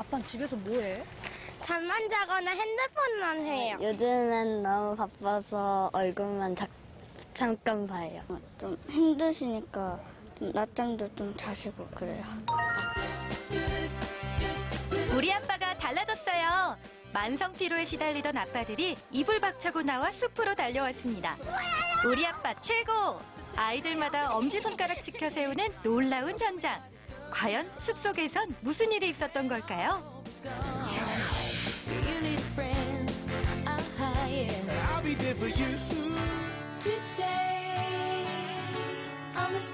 아빠는 집에서 뭐해? 잠만 자거나 핸드폰만 해요. 요즘엔 너무 바빠서 얼굴만 잠깐 봐요. 좀 힘드시니까 좀 낮잠도 좀 자시고 그래요. 우리 아빠가 달라졌어요. 만성 피로에 시달리던 아빠들이 이불 박차고 나와 숲으로 달려왔습니다. 우리 아빠 최고! 아이들마다 엄지손가락 지켜 세우는 놀라운 현장. 과연 숲속에선 무슨 일이 있었던 걸까요?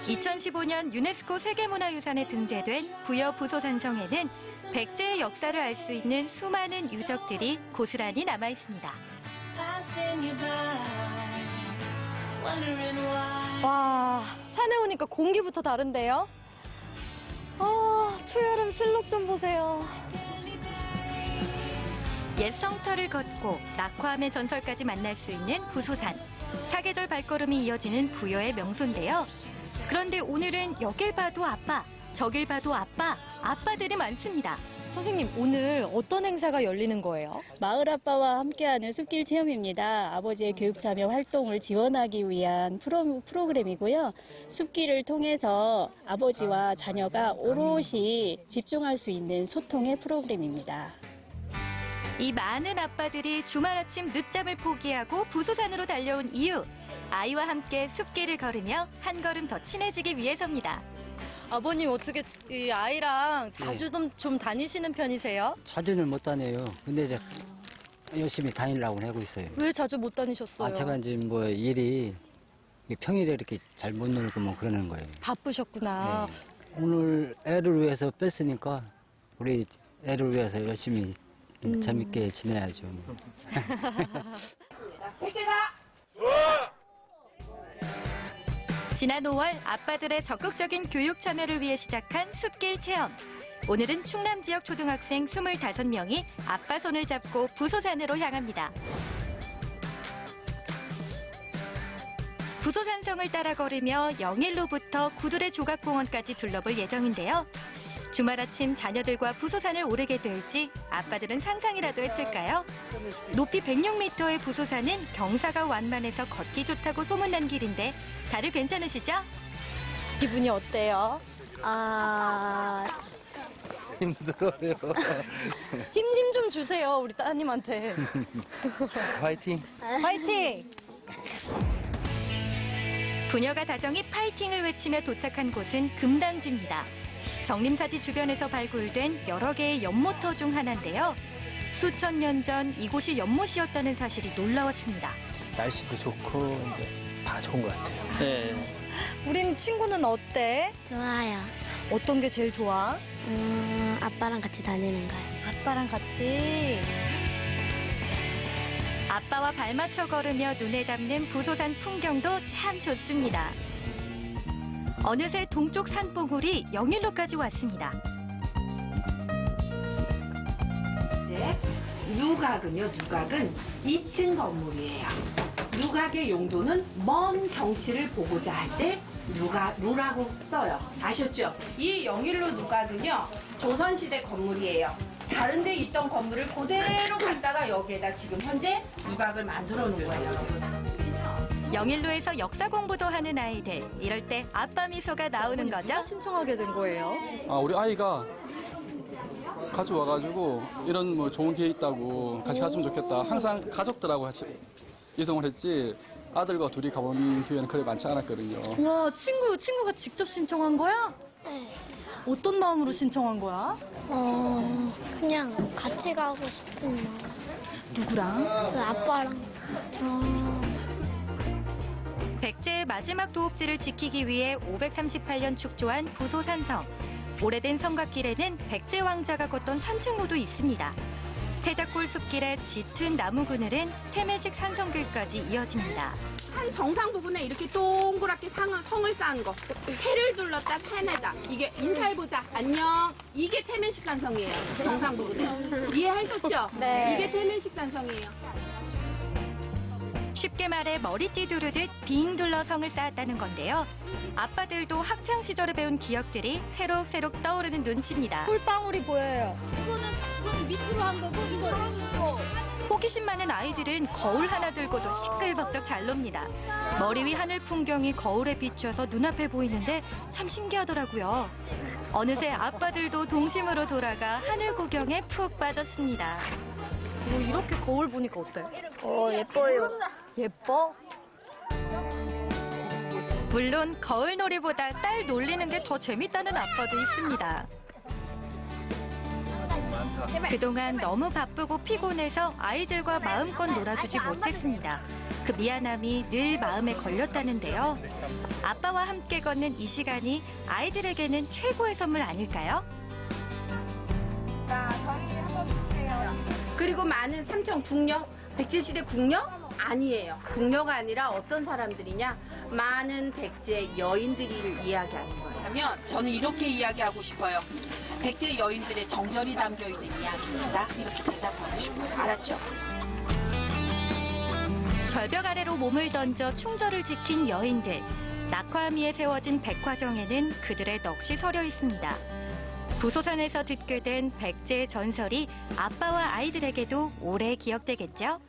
2015년 유네스코 세계문화유산에 등재된 부여 부소산성에는 백제의 역사를 알 수 있는 수많은 유적들이 고스란히 남아 있습니다. 와, 산에 오니까 공기부터 다른데요? 초여름 실록 좀 보세요. 옛 성터를 걷고 낙화암의 전설까지 만날 수 있는 부소산. 사계절 발걸음이 이어지는 부여의 명소인데요. 그런데 오늘은 여길 봐도 아빠, 저길 봐도 아빠, 아빠들이 많습니다. 선생님, 오늘 어떤 행사가 열리는 거예요? 마을 아빠와 함께하는 숲길 체험입니다. 아버지의 교육 참여 활동을 지원하기 위한 프로그램이고요. 숲길을 통해서 아버지와 자녀가 오롯이 집중할 수 있는 소통의 프로그램입니다. 이 많은 아빠들이 주말 아침 늦잠을 포기하고 부소산으로 달려온 이유. 아이와 함께 숲길을 걸으며 한 걸음 더 친해지기 위해서입니다. 아버님, 어떻게 이 아이랑 자주 좀 다니시는 편이세요? 자주는 못 다녀요. 근데 이제 열심히 다니려고 하고 있어요. 왜 자주 못 다니셨어요? 제가 이제 뭐 일이 평일에 이렇게 잘 못 놀고 뭐 그러는 거예요. 바쁘셨구나. 네. 오늘 애를 위해서 뺐으니까 우리 애를 위해서 열심히 재밌게 지내야죠. 지난 5월 아빠들의 적극적인 교육 참여를 위해 시작한 숲길 체험. 오늘은 충남 지역 초등학생 25명이 아빠 손을 잡고 부소산으로 향합니다. 부소산성을 따라 걸으며 영일로부터 구들의 조각공원까지 둘러볼 예정인데요. 주말 아침 자녀들과 부소산을 오르게 될지 아빠들은 상상이라도 했을까요? 높이 106m의 부소산은 경사가 완만해서 걷기 좋다고 소문난 길인데 다들 괜찮으시죠? 기분이 어때요? 힘들어요. 힘 좀 주세요, 우리 따님한테. 화이팅. 화이팅! 부녀가 다정히 파이팅을 외치며 도착한 곳은 금당지입니다. 정림사지 주변에서 발굴된 여러 개의 연못터 중 하나인데요. 수천 년 전 이곳이 연못이었다는 사실이 놀라웠습니다. 날씨도 좋고 이제 다 좋은 것 같아요. 네. 우린 친구는 어때? 좋아요. 어떤 게 제일 좋아? 아빠랑 같이 다니는 거예요. 아빠랑 같이. 아빠와 발맞춰 걸으며 눈에 담는 부소산 풍경도 참 좋습니다. 어느새 동쪽 산봉우리 영일로까지 왔습니다. 이제 누각은 2층 건물이에요. 누각의 용도는 먼 경치를 보고자 할 때 누라고 써요. 아셨죠? 이 영일로 누각은요, 조선시대 건물이에요. 다른 데 있던 건물을 그대로 갖다가 여기에다 지금 현재 누각을 만들어 놓은 거예요. 영일로에서 역사 공부도 하는 아이들. 이럴 때 아빠 미소가 나오는 거죠? 누가 신청하게 된 거예요? 우리 아이가 가져와가지고 이런 뭐 좋은 기회 있다고 같이 갔으면 좋겠다. 항상 가족들하고 같이 이동을 했지 아들과 둘이 가본 기회는 그리 많지 않았거든요. 와, 친구가 직접 신청한 거야? 네. 어떤 마음으로 신청한 거야? 그냥 같이 가고 싶은 마음. 누구랑? 그 아빠랑. 백제의 마지막 도읍지를 지키기 위해 538년 축조한 부소산성. 오래된 성곽길에는 백제 왕자가 걷던 산책로도 있습니다. 태작골 숲길의 짙은 나무 그늘은 태매식 산성길까지 이어집니다. 산 정상 부분에 이렇게 동그랗게 성을 쌓은 거. 태를 둘렀다 산에다. 이게 인사해보자. 안녕. 이게 태면식 산성이에요. 정상 부분에. 이해하셨죠? 네. 이게 태면식 산성이에요. 쉽게 말해 머리띠 두르듯 빙 둘러 성을 쌓았다는 건데요. 아빠들도 학창 시절에 배운 기억들이 새록새록 떠오르는 눈치입니다. 꿀방울이 보여요. 이거는 호기심 많은 아이들은 거울 하나 들고도 시끌벅적 잘 놉니다. 머리 위 하늘 풍경이 거울에 비춰서 눈앞에 보이는데 참 신기하더라고요. 어느새 아빠들도 동심으로 돌아가 하늘 구경에 푹 빠졌습니다. 이렇게 거울 보니까 어때요? 예뻐요. 예뻐? 물론 거울 놀이보다 딸 놀리는 게 더 재밌다는 아빠도 있습니다. 그동안 너무 바쁘고 피곤해서 아이들과 마음껏 놀아주지 못했습니다. 그 미안함이 늘 마음에 걸렸다는데요. 아빠와 함께 걷는 이 시간이 아이들에게는 최고의 선물 아닐까요? 그리고 많은 삼천 궁녀, 백제시대 궁녀? 아니에요. 궁녀가 아니라 어떤 사람들이냐? 많은 백제 여인들을 이야기하는 거예요. 그러면 저는 이렇게 이야기하고 싶어요. 백제 여인들의 정절이 담겨 있는 이야기입니다. 이렇게 대답하고 싶어요. 알았죠? 절벽 아래로 몸을 던져 충절을 지킨 여인들. 낙화암위에 세워진 백화정에는 그들의 넋이 서려 있습니다. 부소산에서 듣게 된 백제의 전설이 아빠와 아이들에게도 오래 기억되겠죠?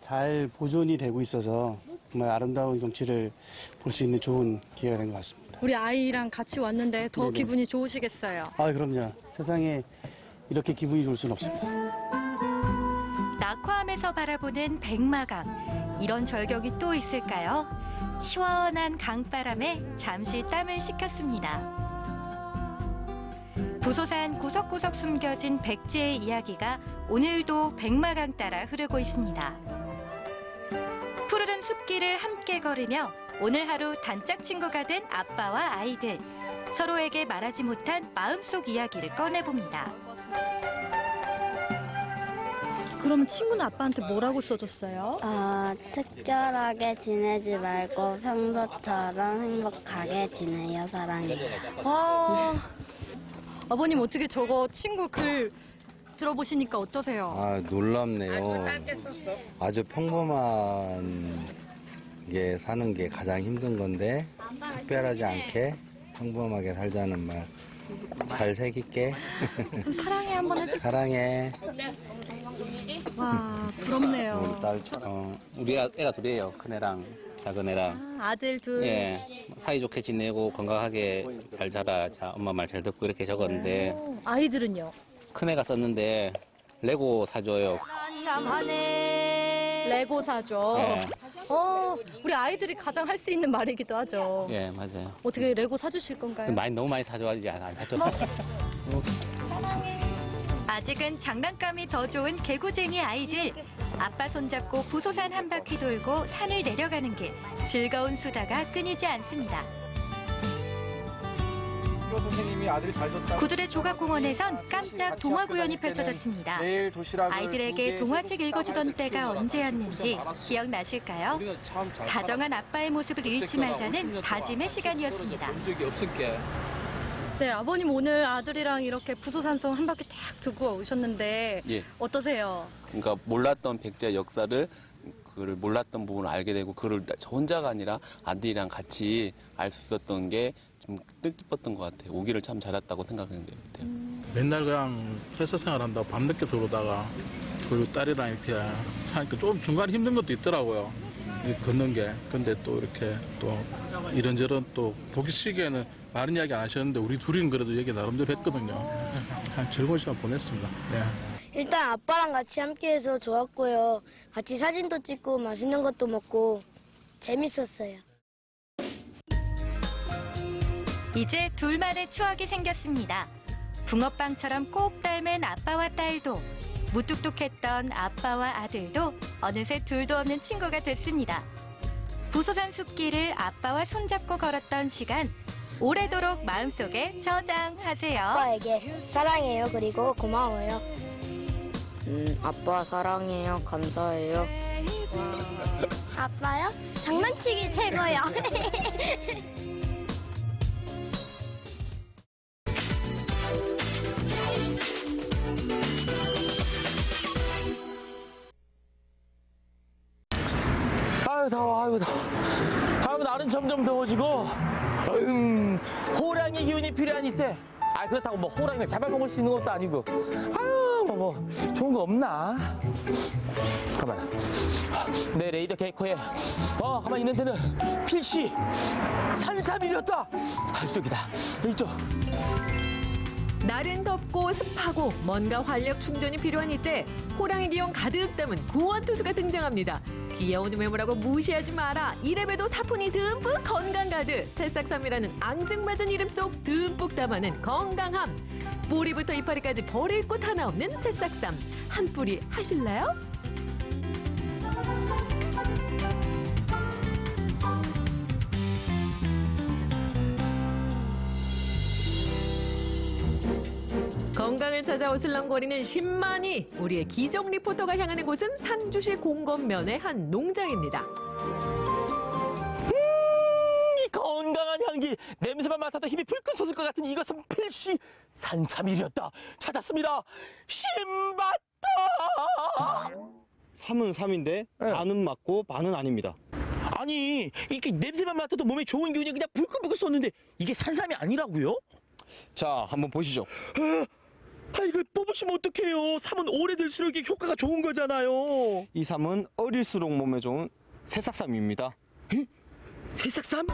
잘 보존이 되고 있어서 정말 아름다운 경치를 볼 수 있는 좋은 기회가 된 것 같습니다. 우리 아이랑 같이 왔는데 더 네네. 기분이 좋으시겠어요? 아, 그럼요. 세상에 이렇게 기분이 좋을 수는 없습니다. 낙화암에서 바라보는 백마강. 이런 절경이 또 있을까요? 시원한 강바람에 잠시 땀을 식혔습니다. 부소산 구석구석 숨겨진 백제의 이야기가 오늘도 백마강 따라 흐르고 있습니다. 푸르른 숲길을 함께 걸으며 오늘 하루 단짝 친구가 된 아빠와 아이들. 서로에게 말하지 못한 마음속 이야기를 꺼내봅니다. 그럼 친구는 아빠한테 뭐라고 써줬어요? 특별하게 지내지 말고 평소처럼 행복하게 지내요, 사랑해요. 아버님 어떻게 저거 친구 글 들어보시니까 어떠세요? 아, 놀랍네요. 아주 평범한 게 사는 게 가장 힘든 건데 특별하지 않게 평범하게 살자는 말 잘 새길게. 그럼 사랑해 한번 해줄까요? 사랑해. 와, 부럽네요. 우리 딸, 우리 애가 둘이에요. 큰애랑 작은 애랑. 아들 둘. 예, 사이좋게 지내고 건강하게 잘 자라. 자, 엄마 말 잘 듣고 이렇게 적었는데 아이들은요? 큰애가 썼는데 레고 사줘요. 레고 사줘. 예. 우리 아이들이 가장 할 수 있는 말이기도 하죠. 예, 맞아요. 어떻게 레고 사주실 건가요? 너무 많이 사줘야지 안 사줘. 아직은 장난감이 더 좋은 개구쟁이 아이들. 아빠 손잡고 부소산 한 바퀴 돌고 산을 내려가는 길. 즐거운 수다가 끊이지 않습니다. 선생님이 아들이 잘 줬다. 구들의 조각공원에선 깜짝 동화 구연이 펼쳐졌습니다. 아이들에게 동화책 읽어주던 때가 언제였는지 기억나실까요? 다정한 아빠의 모습을 잃지 말자는 다짐의 시간이었습니다. 네, 아버님 오늘 아들이랑 이렇게 부소산성 한 바퀴 딱 두고 오셨는데 예. 어떠세요? 그러니까 몰랐던 백제 역사를 그걸 몰랐던 부분을 알게 되고 그걸 저 혼자가 아니라 아들이랑 같이 알 수 있었던 게 좀 뜻깊었던 것 같아요. 오기를 참 잘했다고 생각하는 것 같아요. 맨날 그냥 회사 생활한다고 밤늦게 들어오다가 그리고 딸이랑 이렇게 하니까 좀 중간에 힘든 것도 있더라고요. 이렇게 걷는 게. 근데 또 이렇게 또 이런저런 또 보기 시기에는 많은 이야기 안 하셨는데 우리 둘이는 그래도 얘기 나름대로 했거든요. 한 즐거운 시간 보냈습니다. 네. 일단 아빠랑 같이 함께해서 좋았고요. 같이 사진도 찍고 맛있는 것도 먹고 재밌었어요. 이제 둘만의 추억이 생겼습니다. 붕어빵처럼 꼭 닮은 아빠와 딸도, 무뚝뚝했던 아빠와 아들도 어느새 둘도 없는 친구가 됐습니다. 부소산 숲길을 아빠와 손잡고 걸었던 시간, 오래도록 마음속에 저장하세요. 아빠에게 사랑해요. 그리고 고마워요. 아빠 사랑해요. 감사해요. 아빠요? 장난치기 최고요. 아유 더워, 아유 더워. 아유 날은 점점 더워지고 호랑이 기운이 필요한 이때. 아 그렇다고 뭐 호랑이를 잡아먹을 수 있는 것도 아니고 아유 뭐 좋은 거 없나? 가만. 내 레이더 캐릭터에 가만 있는 새는 필시 산삼이었다. 이쪽이다. 이쪽. 날은 덥고 습하고 뭔가 활력 충전이 필요한 이때 호랑이 기운 가득 담은 구원투수가 등장합니다. 귀여운 외모라고 무시하지 마라. 이래봬도 사뿐히 듬뿍 건강 가득. 새싹삼이라는 앙증맞은 이름 속 듬뿍 담아낸 건강함. 뿌리부터 이파리까지 버릴 곳 하나 없는 새싹삼. 한 뿌리 하실래요? 건강을 찾아 어슬렁거리는 10만이. 우리의 기정 리포터가 향하는 곳은 상주시 공건면의 한 농장입니다. 이 건강한 향기, 냄새만 맡아도 힘이 불끈 솟을 것 같은 이것은 필시 산삼이었다. 찾았습니다. 신봤다. 삼은 삼인데 반은 맞고 반은 아닙니다. 아니, 이게 냄새만 맡아도 몸에 좋은 기운이 그냥 불끈불끈 솟는데 이게 산삼이 아니라고요? 자, 한번 보시죠. 이거 뽑으시면 어떡해요? 삼은 오래될수록 이게 효과가 좋은 거잖아요. 이 삼은 어릴수록 몸에 좋은 새싹삼입니다. 새싹삼?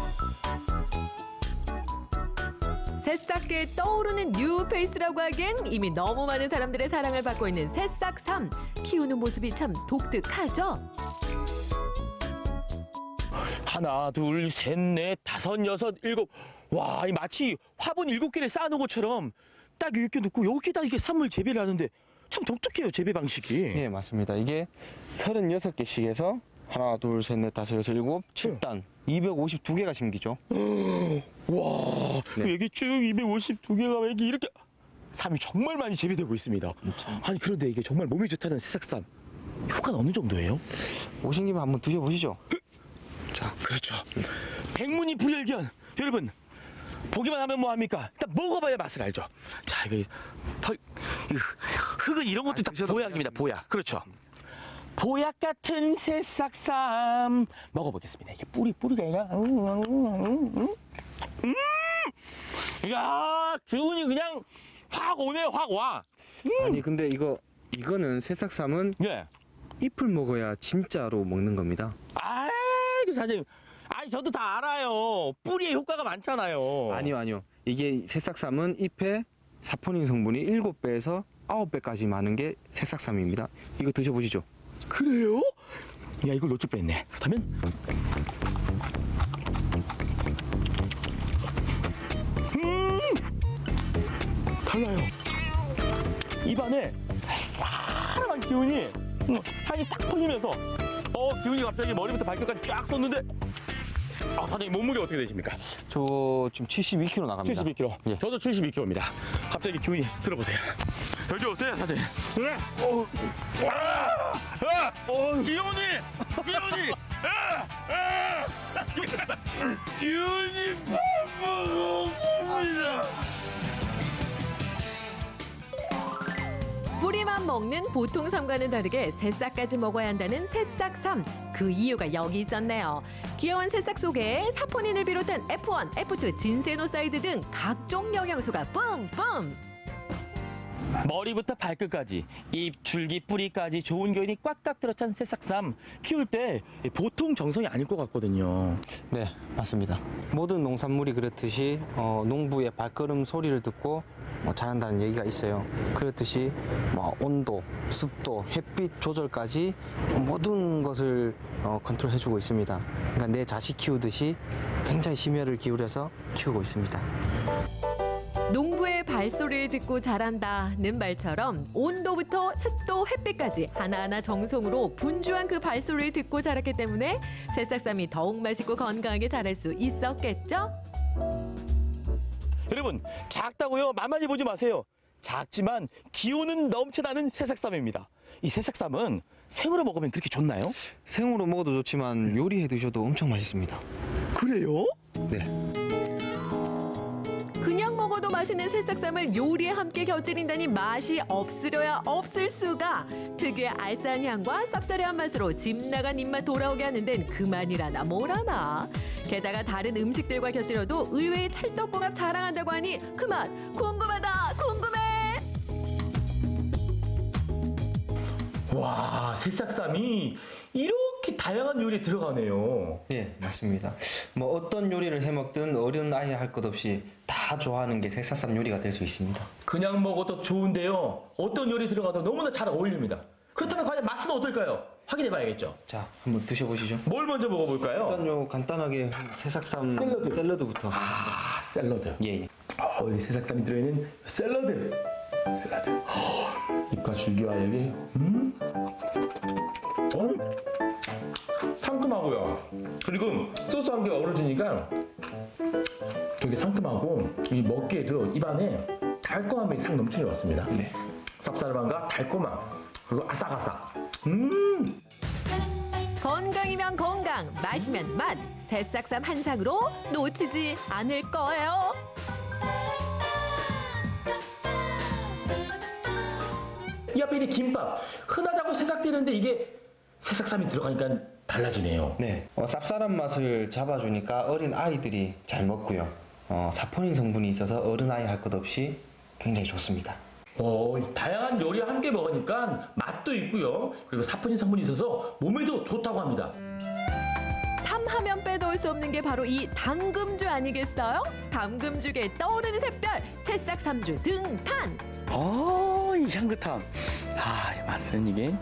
새싹계에 떠오르는 뉴페이스라고 하기엔 이미 너무 많은 사람들의 사랑을 받고 있는 새싹삼. 키우는 모습이 참 독특하죠? 하나, 둘, 셋, 넷, 다섯, 여섯, 일곱. 와, 이 마치 화분 7개를 쌓아놓은 것처럼 딱 이렇게 놓고 여기다 이게 삼을 재배를 하는데 참 독특해요, 재배 방식이. 네, 맞습니다. 이게 36개씩 해서 하나, 둘, 셋, 넷, 다섯, 여섯, 일곱, 7단 252개가 심기죠. 와, 네. 여기 쭉 252개가 여기 이렇게 삼이 정말 많이 재배되고 있습니다. 아니, 그런데 이게 정말 몸에 좋다는 새싹삼 효과는 어느 정도예요? 오신 김에 한번 드셔보시죠. 자, 그렇죠. 백문이 불여일견. 여러분, 보기만 하면 뭐합니까? 일단 먹어봐야 맛을 알죠. 자, 이거 흙은 이런 것도 다 보약입니다. 보약. 그렇죠. 보약 같은 새싹삼 먹어보겠습니다. 이게 뿌리가 야, 기운이 그냥 확 오네, 확 와. 아니, 근데 이거는 새싹삼은 잎을 먹어야 진짜로 먹는 겁니다. 아이고, 사장님. 아니, 저도 다 알아요. 뿌리에 효과가 많잖아요. 아니요. 이게 새싹삼은 잎에 사포닌 성분이 7배에서 9배까지 많은 게 새싹삼입니다. 이거 드셔보시죠. 그래요? 야, 이걸 놓칠 뻔했네. 그렇다면 달라요. 입안에 살살한 기운이 향이 딱 퍼지면서 기운이 갑자기 머리부터 발끝까지 쫙 솟는데 사장님 몸무게 어떻게 되십니까? 저 지금 72kg 나갑니다. 72kg. 예. 저도 72kg입니다. 갑자기 기운이 들어보세요. 여기 오세요, 사장님. 기운이 반복합니다. 뿌리만 먹는 보통 삼과는 다르게 새싹까지 먹어야 한다는 새싹삼. 그 이유가 여기 있었네요. 귀여운 새싹 속에 사포닌을 비롯한 F1, F2, 진세노사이드 등 각종 영양소가 뿜뿜. 머리부터 발끝까지 잎, 줄기, 뿌리까지 좋은 기운이 꽉꽉 들어찬 새싹삼 키울 때 보통 정성이 아닐 것 같거든요. 네, 맞습니다. 모든 농산물이 그렇듯이 농부의 발걸음 소리를 듣고 자란다는 얘기가 있어요. 그렇듯이 온도, 습도, 햇빛 조절까지 모든 것을 컨트롤해주고 있습니다. 그러니까 내 자식 키우듯이 굉장히 심혈을 기울여서 키우고 있습니다. 농부의 발소리를 듣고 자란다는 말처럼 온도부터 습도, 햇빛까지 하나하나 정성으로 분주한 그 발소리를 듣고 자랐기 때문에 새싹삼이 더욱 맛있고 건강하게 자랄 수 있었겠죠? 여러분, 작다고요? 만만히 보지 마세요. 작지만 기운은 넘쳐나는 새싹삼입니다. 이 새싹삼은 생으로 먹으면 그렇게 좋나요? 생으로 먹어도 좋지만 요리해 드셔도 엄청 맛있습니다. 그래요? 네. 그냥 먹어도 맛있는 새싹삼을 요리에 함께 곁들인다니 맛이 없으려야 없을 수가. 특유의 알싸한 향과 쌉싸래한 맛으로 집 나간 입맛 돌아오게 하는 데는 그만이라나 뭐라나. 게다가 다른 음식들과 곁들여도 의외의 찰떡궁합 자랑한다고 하니 그 맛 궁금하다 궁금해. 와, 새싹쌈이 이렇게 다양한 요리에 들어가네요. 예, 맞습니다. 뭐 어떤 요리를 해 먹든 어른 아이 할 것 없이 다 좋아하는 게 새싹쌈 요리가 될 수 있습니다. 그냥 먹어도 좋은데요. 어떤 요리 들어가도 너무나 잘 어울립니다. 그렇다면 과연 맛은 어떨까요? 확인해 봐야겠죠. 자, 한번 드셔보시죠. 뭘 먼저 먹어볼까요? 일단 요 간단하게 새싹쌈 샐러드부터. 아, 샐러드. 예. 여기 새싹쌈이 들어있는 샐러드. 입과 줄기와 여기 상큼하고요. 그리고 소스 한 개 어우러지니까 되게 상큼하고 이 먹기에도 입안에 달콤함이 싹 넘치는 것 같습니다. 네. 쌉싸름함과 달콤함 그리고 아삭아삭. 건강이면 건강, 맛이면 맛. 새싹쌈 한 상으로 놓치지 않을 거예요. 이 앞에 있는 김밥 흔하다고 생각되는데 이게 새싹쌈이 들어가니까 달라지네요. 네, 쌉쌀한 맛을 잡아주니까 어린 아이들이 잘 먹고요. 사포닌 성분이 있어서 어른 아이 할 것 없이 굉장히 좋습니다. 다양한 요리와 함께 먹으니까 맛도 있고요. 그리고 사포닌 성분이 있어서 몸에도 좋다고 합니다. 탐하면 빼놓을 수 없는 게 바로 이 당금주 아니겠어요? 당금죽에 떠오르는 샛별, 새싹삼주 등판! 이 향긋함. 이 맛은 이게.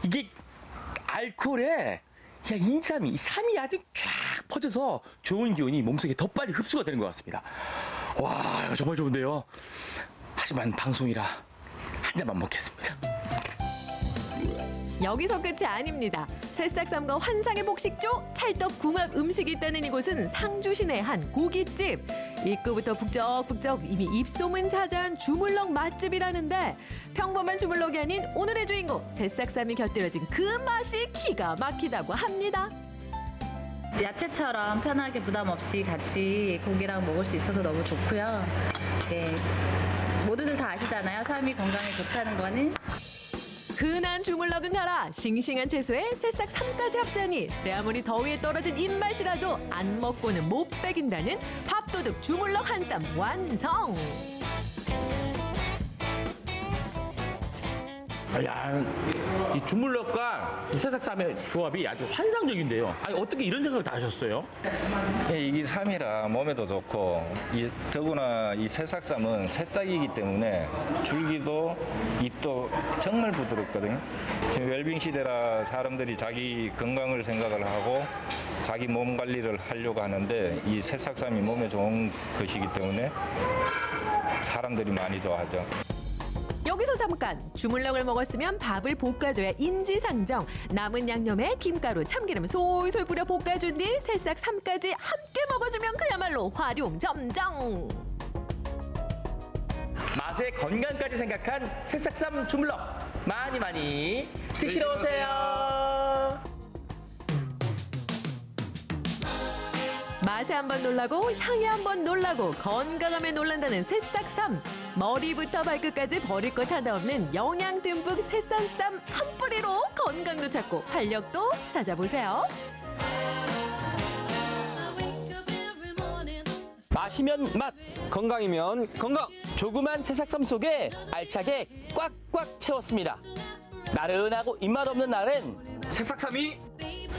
이게 알코올에 인삼이, 삼이 아주 쫙 퍼져서 좋은 기운이 몸속에 더 빨리 흡수가 되는 것 같습니다. 와, 이거 정말 좋은데요. 하지만 방송이라 한 잔만 먹겠습니다. 여기서 끝이 아닙니다. 새싹쌈과 환상의 복식조, 찰떡궁합 음식이 있다는 이곳은 상주 시내 한 고깃집. 입구부터 북적북적 이미 입소문 자자한 주물럭 맛집이라는데 평범한 주물럭이 아닌 오늘의 주인공 새싹쌈이 곁들여진 그 맛이 기가 막히다고 합니다. 야채처럼 편하게 부담 없이 같이 고기랑 먹을 수 있어서 너무 좋고요. 네, 모두들 다 아시잖아요. 삶이 건강에 좋다는 거는. 흔한 주물럭은 가라 싱싱한 채소에 새싹삼까지 합사하니 제 아무리 더위에 떨어진 입맛이라도 안 먹고는 못 배긴다는 밥도둑 주물럭 한 쌈 완성! 이 주물럭과 이 새싹쌈의 조합이 아주 환상적인데요. 어떻게 이런 생각을 다 하셨어요? 이게 삼이라 몸에도 좋고 더구나 이 새싹쌈은 새싹이기 때문에 줄기도 잎도 정말 부드럽거든요. 지금 웰빙 시대라 사람들이 자기 건강을 생각을 하고 자기 몸 관리를 하려고 하는데 이 새싹쌈이 몸에 좋은 것이기 때문에 사람들이 많이 좋아하죠. 여기서 잠깐 주물럭을 먹었으면 밥을 볶아줘야 인지상정. 남은 양념에 김가루, 참기름 솔솔 뿌려 볶아준 뒤 새싹삼까지 함께 먹어주면 그야말로 활용점정. 맛의 건강까지 생각한 새싹쌈 주물럭 많이 드시러 오세요. 맛에 한번 놀라고 향에 한번 놀라고 건강함에 놀란다는 새싹쌈. 머리부터 발끝까지 버릴 것 하나 없는 영양 듬뿍 새싹쌈 한 뿌리로 건강도 찾고 활력도 찾아보세요. 맛이면 맛, 건강이면 건강. 조그만 새싹쌈 속에 알차게 꽉꽉 채웠습니다. 나른하고 입맛 없는 날엔 새싹쌈이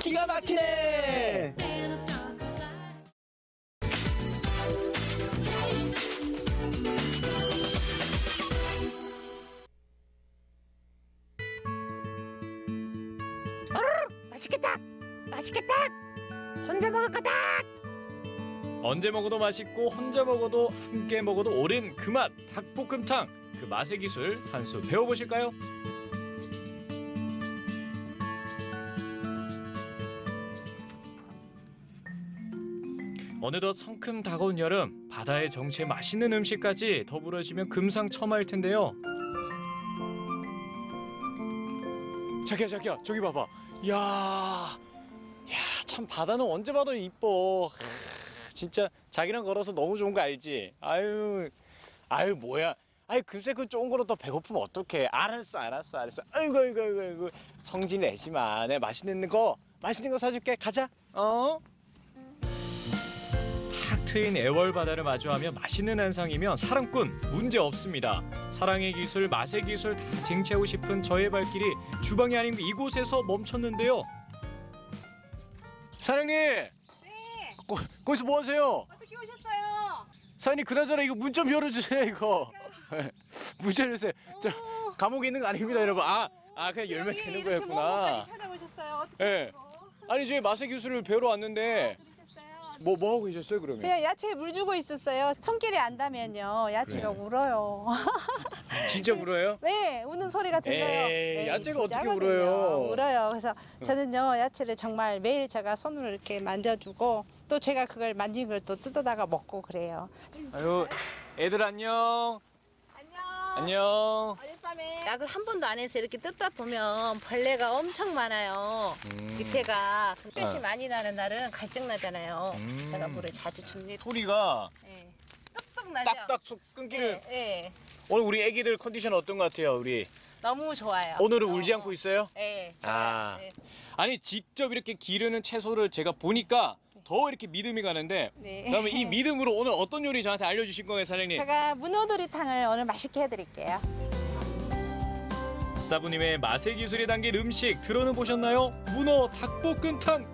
기가 막히네. 맛있겠다! 맛있겠다! 혼자 먹을 거다! 언제 먹어도 맛있고 혼자 먹어도 함께 먹어도 오랜 그 맛 닭볶음탕. 그 맛의 기술 한 수 배워보실까요? 어느덧 성큼 다가온 여름, 바다의 정취에 맛있는 음식까지 더불어지면 금상첨화일 텐데요. 자기야 저기 봐봐. 야, 참 바다는 언제 봐도 이뻐. 진짜 자기랑 걸어서 너무 좋은 거 알지? 아유 뭐야? 금세 그 좋은 거로 더 배고프면 어떡해? 알았어. 아이고 성질 내지 마. 내가 맛있는 거 사줄게. 가자. 트인 애월 바다를 마주하며 맛있는 한상이면 사랑꾼 문제 없습니다. 사랑의 기술, 맛의 기술 다 쟁취하고 싶은 저의 발길이 주방이 아닌 이곳에서 멈췄는데요. 사장님. 네. 거기서 뭐 하세요? 어떻게 오셨어요? 사장님 그나저나 이거 문 좀 열어주세요 이거. 문 좀 열어주세요. 저 감옥에 있는 거 아닙니다 여러분. 그냥 열면 되는 거였구나. 이렇게 찾아오셨어요. 어떻게 예. 아니 저희 맛의 기술을 배우러 왔는데 뭐 하고 계셨어요 그러면? 그냥 야채에 물 주고 있었어요. 손길이 안 닿으면요 야채가 그래. 울어요. 진짜 울어요? 네, 우는 소리가 들려요. 에이, 야채가 어떻게 진짜거든요. 울어요? 울어요. 그래서 저는요 야채를 정말 매일 제가 손으로 이렇게 만져주고 또 제가 그걸 만진 걸 또 뜯어다가 먹고 그래요. 아유 애들 안녕. 안녕. 어젯밤에 약을 한 번도 안 해서 이렇게 뜯다 보면 벌레가 엄청 많아요. 밑에가 햇볕이 많이 나는 날은 갈증 나잖아요. 제가 물을 자주 줍니다. 소리가 뚝뚝 나죠? 딱딱 끊기는. 네. 오늘 우리 애기들 컨디션 어떤 것 같아요 우리? 너무 좋아요. 오늘은 울지 않고 있어요? 네. 아니 직접 이렇게 기르는 채소를 제가 보니까 더 이렇게 믿음이 가는데 네. 그러면 이 믿음으로 오늘 어떤 요리 저한테 알려주실 거예요 사장님? 제가 문어도리탕을 오늘 맛있게 해드릴게요. 사부님의 맛의 기술이 담긴 음식 들어는 보셨나요? 문어 닭볶음탕!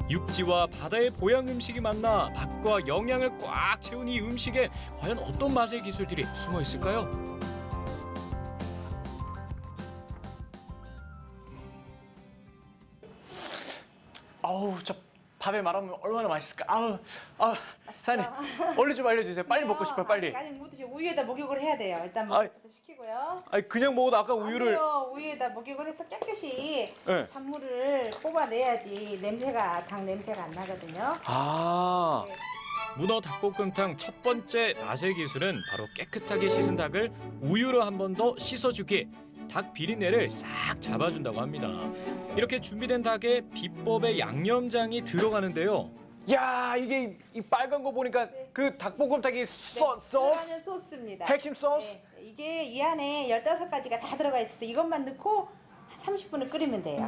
육지와 바다의 보양 음식이 만나 맛과 영양을 꽉 채운 이 음식에 과연 어떤 맛의 기술들이 숨어 있을까요? 아우 저 밥에 말하면 얼마나 맛있을까. 사장님 얼른 좀 알려주세요. 빨리 먹고 싶어요 빨리. 아직 못 드시고 우유에다 목욕을 해야 돼요. 일단 목욕부터 시키고요. 아니 그냥 먹어도 아까 우유를. 아니요, 우유에다 목욕을 해서 깨끗이 네. 잔물을 뽑아내야지 닭 냄새가 안 나거든요. 문어 닭볶음탕 첫 번째 맛의 기술은 바로 깨끗하게 씻은 닭을 우유로 한 번 더 씻어주기. 닭 비린내를 싹 잡아준다고 합니다. 이렇게 준비된 닭에 비법의 양념장이 들어가는데요. 야 이게 이 빨간 거 보니까 그 닭볶음탕이 소스? 들어가는 소스입니다. 핵심 소스? 네, 이게 이 안에 15가지가 다 들어가 있어서 이것만 넣고 30분을 끓이면 돼요.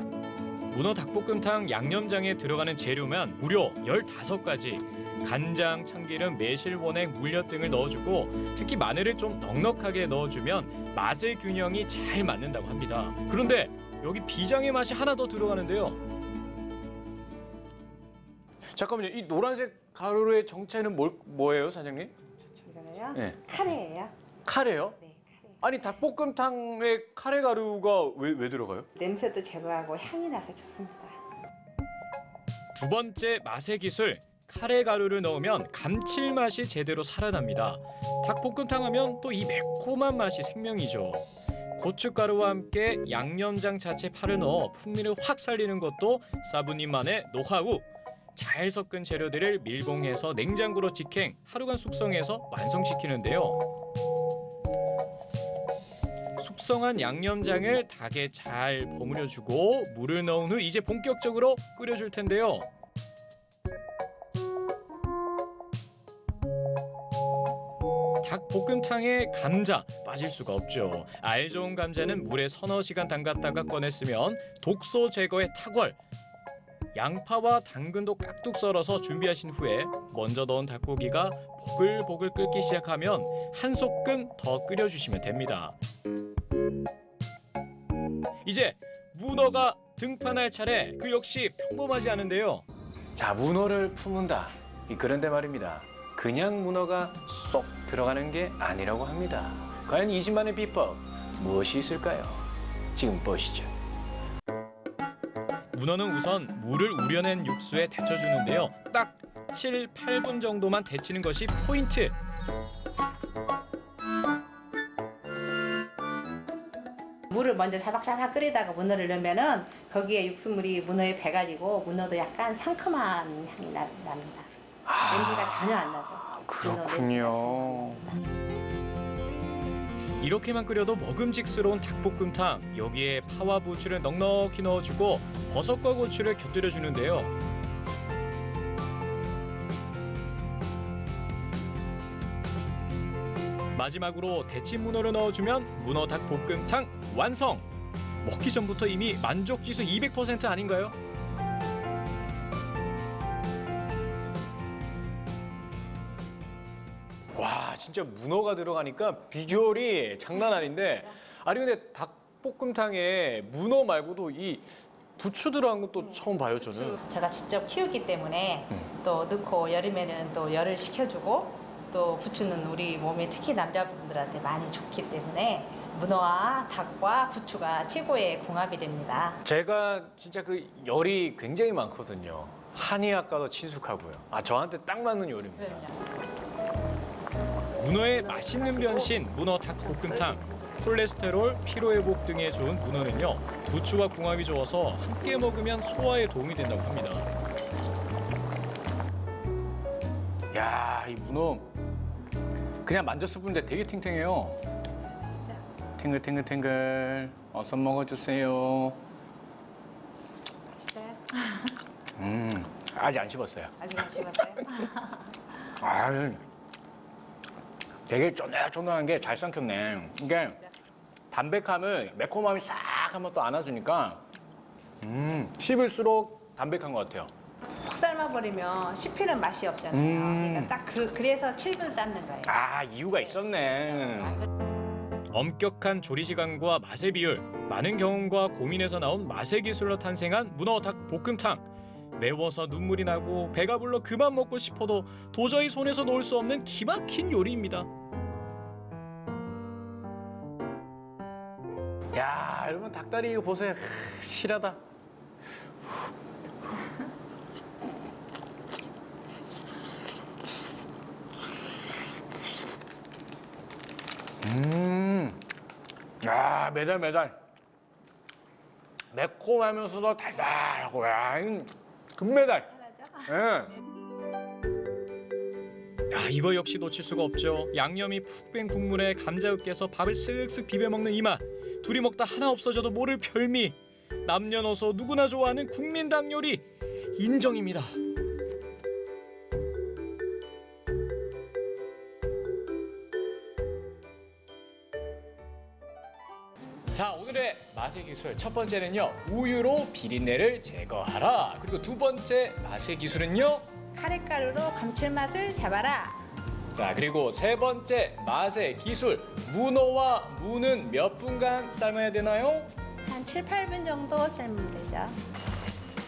문어 닭볶음탕 양념장에 들어가는 재료만 무려 15가지. 간장, 참기름, 매실, 원액, 물엿 등을 넣어주고 특히 마늘을 좀 넉넉하게 넣어주면 맛의 균형이 잘 맞는다고 합니다. 그런데 여기 비장의 맛이 하나 더 들어가는데요. 잠깐만요. 이 노란색 가루의 정체는 뭐예요 사장님? 이거는요? 네. 카레예요. 카레요? 네, 카레. 아니 닭볶음탕에 카레 가루가 왜 들어가요? 냄새도 제거하고 향이 나서 좋습니다. 두 번째 맛의 기술. 카레 가루를 넣으면 감칠맛이 제대로 살아납니다. 닭볶음탕 하면 또 이 매콤한 맛이 생명이죠. 고춧가루와 함께 양념장 자체 파를 넣어 풍미를 확 살리는 것도 사부님만의 노하우. 잘 섞은 재료들을 밀봉해서 냉장고로 직행, 하루간 숙성해서 완성시키는데요. 숙성한 양념장을 닭에 잘 버무려주고 물을 넣은 후 이제 본격적으로 끓여줄 텐데요. 닭볶음탕에 감자 빠질 수가 없죠. 알 좋은 감자는 물에 서너 시간 담갔다가 꺼냈으면 독소 제거에 탁월. 양파와 당근도 깍둑 썰어서 준비하신 후에 먼저 넣은 닭고기가 보글보글 끓기 시작하면 한 소끔 더 끓여주시면 됩니다. 이제 문어가 등판할 차례. 그 역시 평범하지 않은데요. 자 문어를 품은다. 그런데 말입니다. 그냥 문어가 쏙 들어가는 게 아니라고 합니다. 과연 이 집만의 비법 무엇이 있을까요? 지금 보시죠. 문어는 우선 물을 우려낸 육수에 데쳐주는데요. 딱 7, 8분 정도만 데치는 것이 포인트. 물을 먼저 자박자박 끓이다가 문어를 넣으면은 거기에 육수물이 문어에 배가지고 문어도 약간 상큼한 향이 납니다. 냄새가 전혀 안 나죠. 그렇군요. 이렇게만 끓여도 먹음직스러운 닭볶음탕. 여기에 파와 부추를 넉넉히 넣어주고 버섯과 고추를 곁들여 주는데요. 마지막으로 데친 문어를 넣어주면 문어 닭볶음탕 완성! 먹기 전부터 이미 만족지수 200% 아닌가요? 진짜 문어가 들어가니까 비주얼이 장난 아닌데 아니 근데 닭볶음탕에 문어 말고도 이 부추 들어간 것도 처음 봐요 저는. 제가 직접 키우기 때문에 또 넣고 여름에는 또 열을 식혀주고 또 부추는 우리 몸에 특히 남자분들한테 많이 좋기 때문에 문어와 닭과 부추가 최고의 궁합이 됩니다. 제가 진짜 그 열이 굉장히 많거든요. 한의학과도 친숙하고요. 아 저한테 딱 맞는 요리입니다. 문어의 맛있는 변신 문어 닭볶음탕. 콜레스테롤, 피로회복 등에 좋은 문어는요. 부추와 궁합이 좋아서 함께 먹으면 소화에 도움이 된다고 합니다. 야, 이 문어 그냥 만졌을 뿐인데 되게 탱탱해요. 탱글탱글탱글. 어서 먹어주세요. 아직 안 씹었어요. 아직 안 씹었어요? 아, 되게 쫀득쫀득한 게 잘 삼켰네. 이게 담백함을 매콤함이 싹 한번 또 안아주니까 씹을수록 담백한 것 같아요. 푹 삶아버리면 씹히는 맛이 없잖아요. 그러니까 딱 그래서 7분 삶는 거예요. 아, 이유가 있었네. 엄격한 조리 시간과 맛의 비율, 많은 경험과 고민에서 나온 맛의 기술로 탄생한 문어 닭볶음탕. 매워서 눈물이 나고 배가 불러 그만 먹고 싶어도 도저히 손에서 놓을 수 없는 기막힌 요리입니다. 야, 여러분 닭다리 이거 보세요. 실하다. 야, 매달. 매콤하면서도 달달하고, 야, 금매달. 예. 야, 이거 역시 놓칠 수가 없죠. 양념이 푹 뺀 국물에 감자 으깨서 밥을 쓱쓱 비벼 먹는 이 맛. 둘이 먹다 하나 없어져도 모를 별미. 남녀노소 누구나 좋아하는 국민당 요리 인정입니다. 자, 오늘의 맛의 기술 첫 번째는요. 우유로 비린내를 제거하라. 그리고 두 번째 맛의 기술은요. 카레가루로 감칠맛을 잡아라. 자, 그리고 세 번째 맛의 기술. 문어와 무는 몇 분간 삶아야 되나요? 한 7, 8분 정도 삶으면 되죠.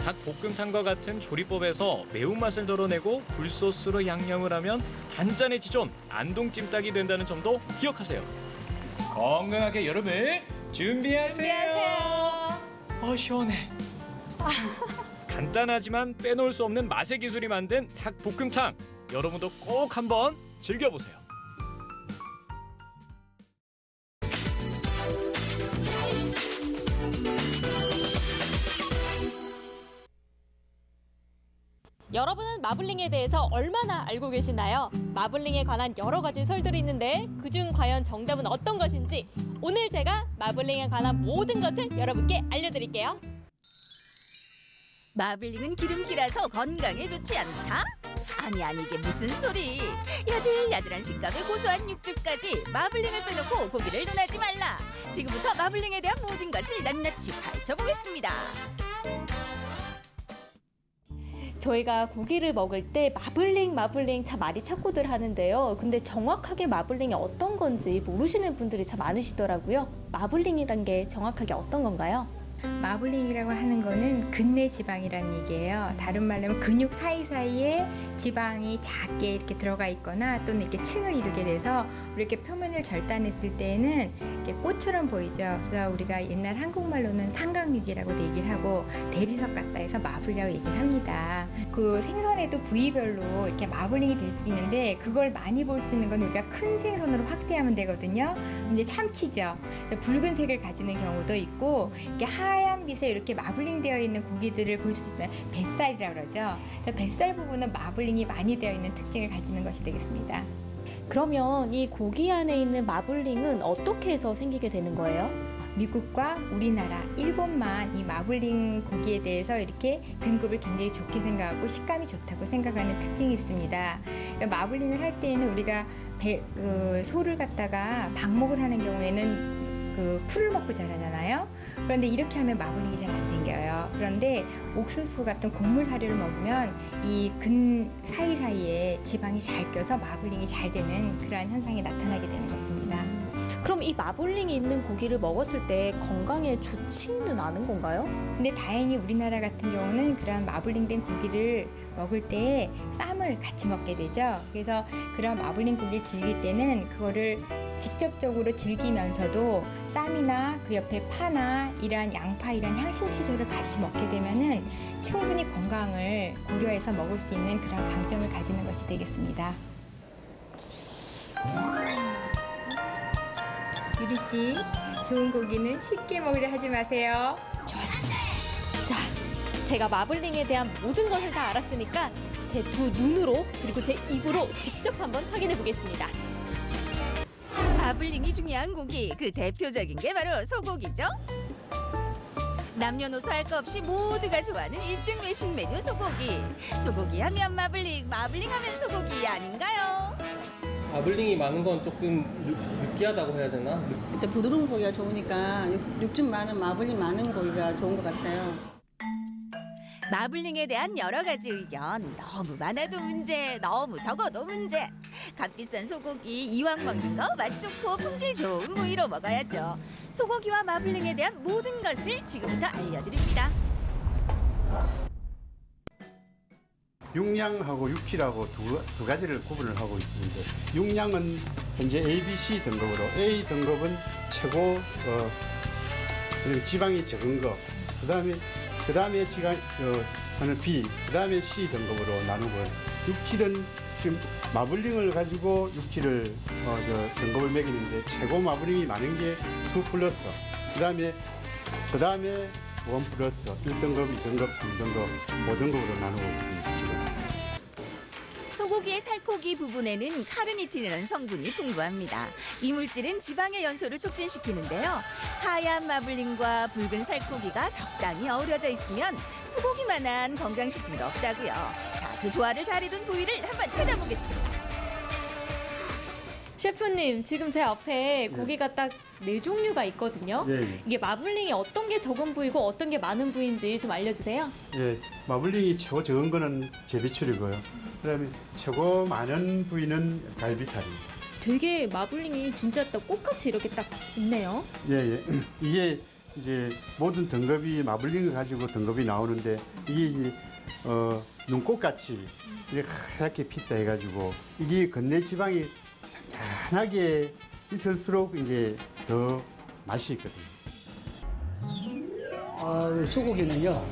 닭볶음탕과 같은 조리법에서 매운맛을 덜어내고 굴소스로 양념을 하면 단짠의 지존 안동찜닭이 된다는 점도 기억하세요. 건강하게 여름을 준비하세요. 시원해. 간단하지만 빼놓을 수 없는 맛의 기술이 만든 닭볶음탕. 여러분도 꼭 한번 즐겨보세요. 여러분은 마블링에 대해서 얼마나 알고 계시나요? 마블링에 관한 여러 가지 설들이 있는데 그중 과연 정답은 어떤 것인지 오늘 제가 마블링에 관한 모든 것을 여러분께 알려드릴게요. 마블링은 기름기라서 건강에 좋지 않다? 아니 이게 무슨 소리. 야들야들한 식감에 고소한 육즙까지 마블링을 빼놓고 고기를 논하지 말라. 지금부터 마블링에 대한 모든 것을 낱낱이 파헤쳐보겠습니다. 저희가 고기를 먹을 때 마블링 참 많이 찾고들 하는데요. 근데 정확하게 마블링이 어떤 건지 모르시는 분들이 참 많으시더라고요. 마블링이란 게 정확하게 어떤 건가요? 마블링이라고 하는 거는 근내 지방이라는 얘기예요. 다른 말로 하면 근육 사이사이에 지방이 작게 이렇게 들어가 있거나 또는 이렇게 층을 이루게 돼서 이렇게 표면을 절단했을 때는 이렇게 꽃처럼 보이죠. 그래서 우리가 옛날 한국말로는 삼각육이라고 얘기를 하고 대리석 같다 해서 마블이라고 얘기를 합니다. 그 생선에도 부위별로 이렇게 마블링이 될 수 있는데 그걸 많이 볼 수 있는 건 우리가 큰 생선으로 확대하면 되거든요. 이제 참치죠. 붉은색을 가지는 경우도 있고 이렇게 하얀 빛에 이렇게 마블링 되어 있는 고기들을 볼 수 있어요. 뱃살이라고 그러죠. 뱃살 부분은 마블링이 많이 되어 있는 특징을 가지는 것이 되겠습니다. 그러면 이 고기 안에 있는 마블링은 어떻게 해서 생기게 되는 거예요? 미국과 우리나라, 일본만 이 마블링 고기에 대해서 이렇게 등급을 굉장히 좋게 생각하고 식감이 좋다고 생각하는 특징이 있습니다. 마블링을 할 때에는 우리가 소를 갖다가 방목을 하는 경우에는 그 풀을 먹고 자라잖아요. 그런데 이렇게 하면 마블링이 잘 안 생겨요. 그런데 옥수수 같은 곡물 사료를 먹으면 이 근 사이사이에 지방이 잘 껴서 마블링이 잘 되는 그러한 현상이 나타나게 되는 것입니다. 그럼 이 마블링이 있는 고기를 먹었을 때 건강에 좋지는 않은 건가요? 근데 다행히 우리나라 같은 경우는 그런 마블링된 고기를 먹을 때 쌈을 같이 먹게 되죠. 그래서 그런 마블링 고기를 즐길 때는 그거를 직접적으로 즐기면서도 쌈이나 그 옆에 파나 이러한 양파 이런 향신 채소를 같이 먹게 되면은 충분히 건강을 고려해서 먹을 수 있는 그런 강점을 가지는 것이 되겠습니다. 유리 씨, 좋은 고기는 쉽게 먹으려 하지 마세요. 좋았어. 자, 제가 마블링에 대한 모든 것을 다 알았으니까 제 두 눈으로 그리고 제 입으로 직접 한번 확인해 보겠습니다. 마블링이 중요한 고기, 그 대표적인 게 바로 소고기죠. 남녀노소 할 것 없이 모두가 좋아하는 1등 외식 메뉴 소고기. 소고기 하면 마블링, 마블링 하면 소고기 아닌가요? 마블링이 많은 건 조금 느끼하다고 해야 되나? 일단 부드러운 고기가 좋으니까 육즙 많은 마블링 많은 고기가 좋은 것 같아요. 마블링에 대한 여러 가지 의견. 너무 많아도 문제, 너무 적어도 문제. 값비싼 소고기 이왕 먹는 거 맛 좋고 품질 좋은 부위로 먹어야죠. 소고기와 마블링에 대한 모든 것을 지금부터 알려드립니다. 육량하고 육질하고 두 가지를 구분을 하고 있는데, 육량은 현재 A, B, C 등급으로 A 등급은 최고 지방이 적은 거, 그다음에 지방은 B, 그다음에 C 등급으로 나누고, 육질은 지금 마블링을 가지고 육질을 등급을 매기는데 최고 마블링이 많은 게 2 플러스, 그다음에 1 플러스, 1등급, 2등급, 3등급, 5등급으로 나누고 있습니다. 소고기의 살코기 부분에는 카르니틴이라는 성분이 풍부합니다. 이 물질은 지방의 연소를 촉진시키는데요. 하얀 마블링과 붉은 살코기가 적당히 어우러져 있으면 소고기만한 건강식품도 없다고요. 자, 그 조화를 잘 이룬 부위를 한번 찾아보겠습니다. 셰프님, 지금 제 앞에 고기가 딱 4종류가 있거든요. 네. 이게 마블링이 어떤 게 적은 부위고 어떤 게 많은 부위인지 좀 알려주세요. 예, 마블링이 최고 적은 거는 제비추리고요. 그다음에 최고 많은 부위는 갈비살입니다. 되게 마블링이 진짜 딱 꽃같이 이렇게 딱 있네요. 예. 이게 이제 모든 등급이 마블링을 가지고 등급이 나오는데, 이게 눈꽃같이 이렇게 하얗게 핏다 해가지고, 이게 건네 지방이 잔잔하게 있을수록 이제 더 맛이 있거든요. 소고기는요,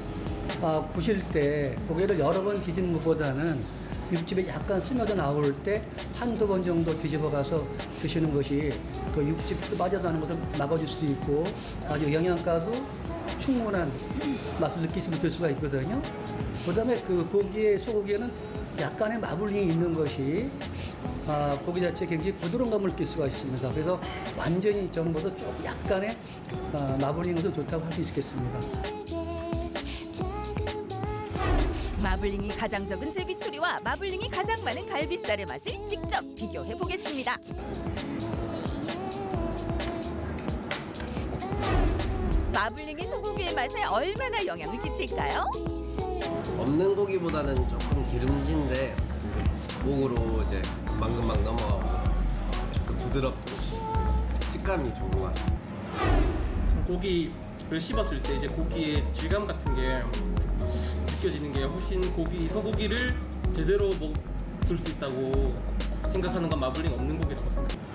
구실 때 고개를 여러 번 뒤지는 것보다는 육즙이 약간 스며져 나올 때 한두 번 정도 뒤집어 가서 드시는 것이 그 육즙 빠져나가는 것을 막아줄 수도 있고, 아주 영양가도 충분한 맛을 느낄 수가 있거든요. 그다음에 그 소고기에는 약간의 마블링이 있는 것이 고기 자체에 굉장히 부드러운 감을 느낄 수가 있습니다. 그래서 완전히 전보다 좀 약간의 마블링은 좋다고 할 수 있겠습니다. 마블링이 가장 적은 제비추리와 마블링이 가장 많은 갈비살의 맛을 직접 비교해 보겠습니다. 마블링이 소고기의 맛에 얼마나 영향을 끼칠까요? 없는 고기보다는 조금 기름진데 목으로 이제 금방금방 넘어가고 부드럽고 식감이 좋은 것 같아요. 고기를 씹었을 때 이제 고기의 질감 같은 게 느껴지는 게 훨씬 소고기를 제대로 먹을 수 있다고 생각하는 건 마블링 없는 고기라고 생각해요.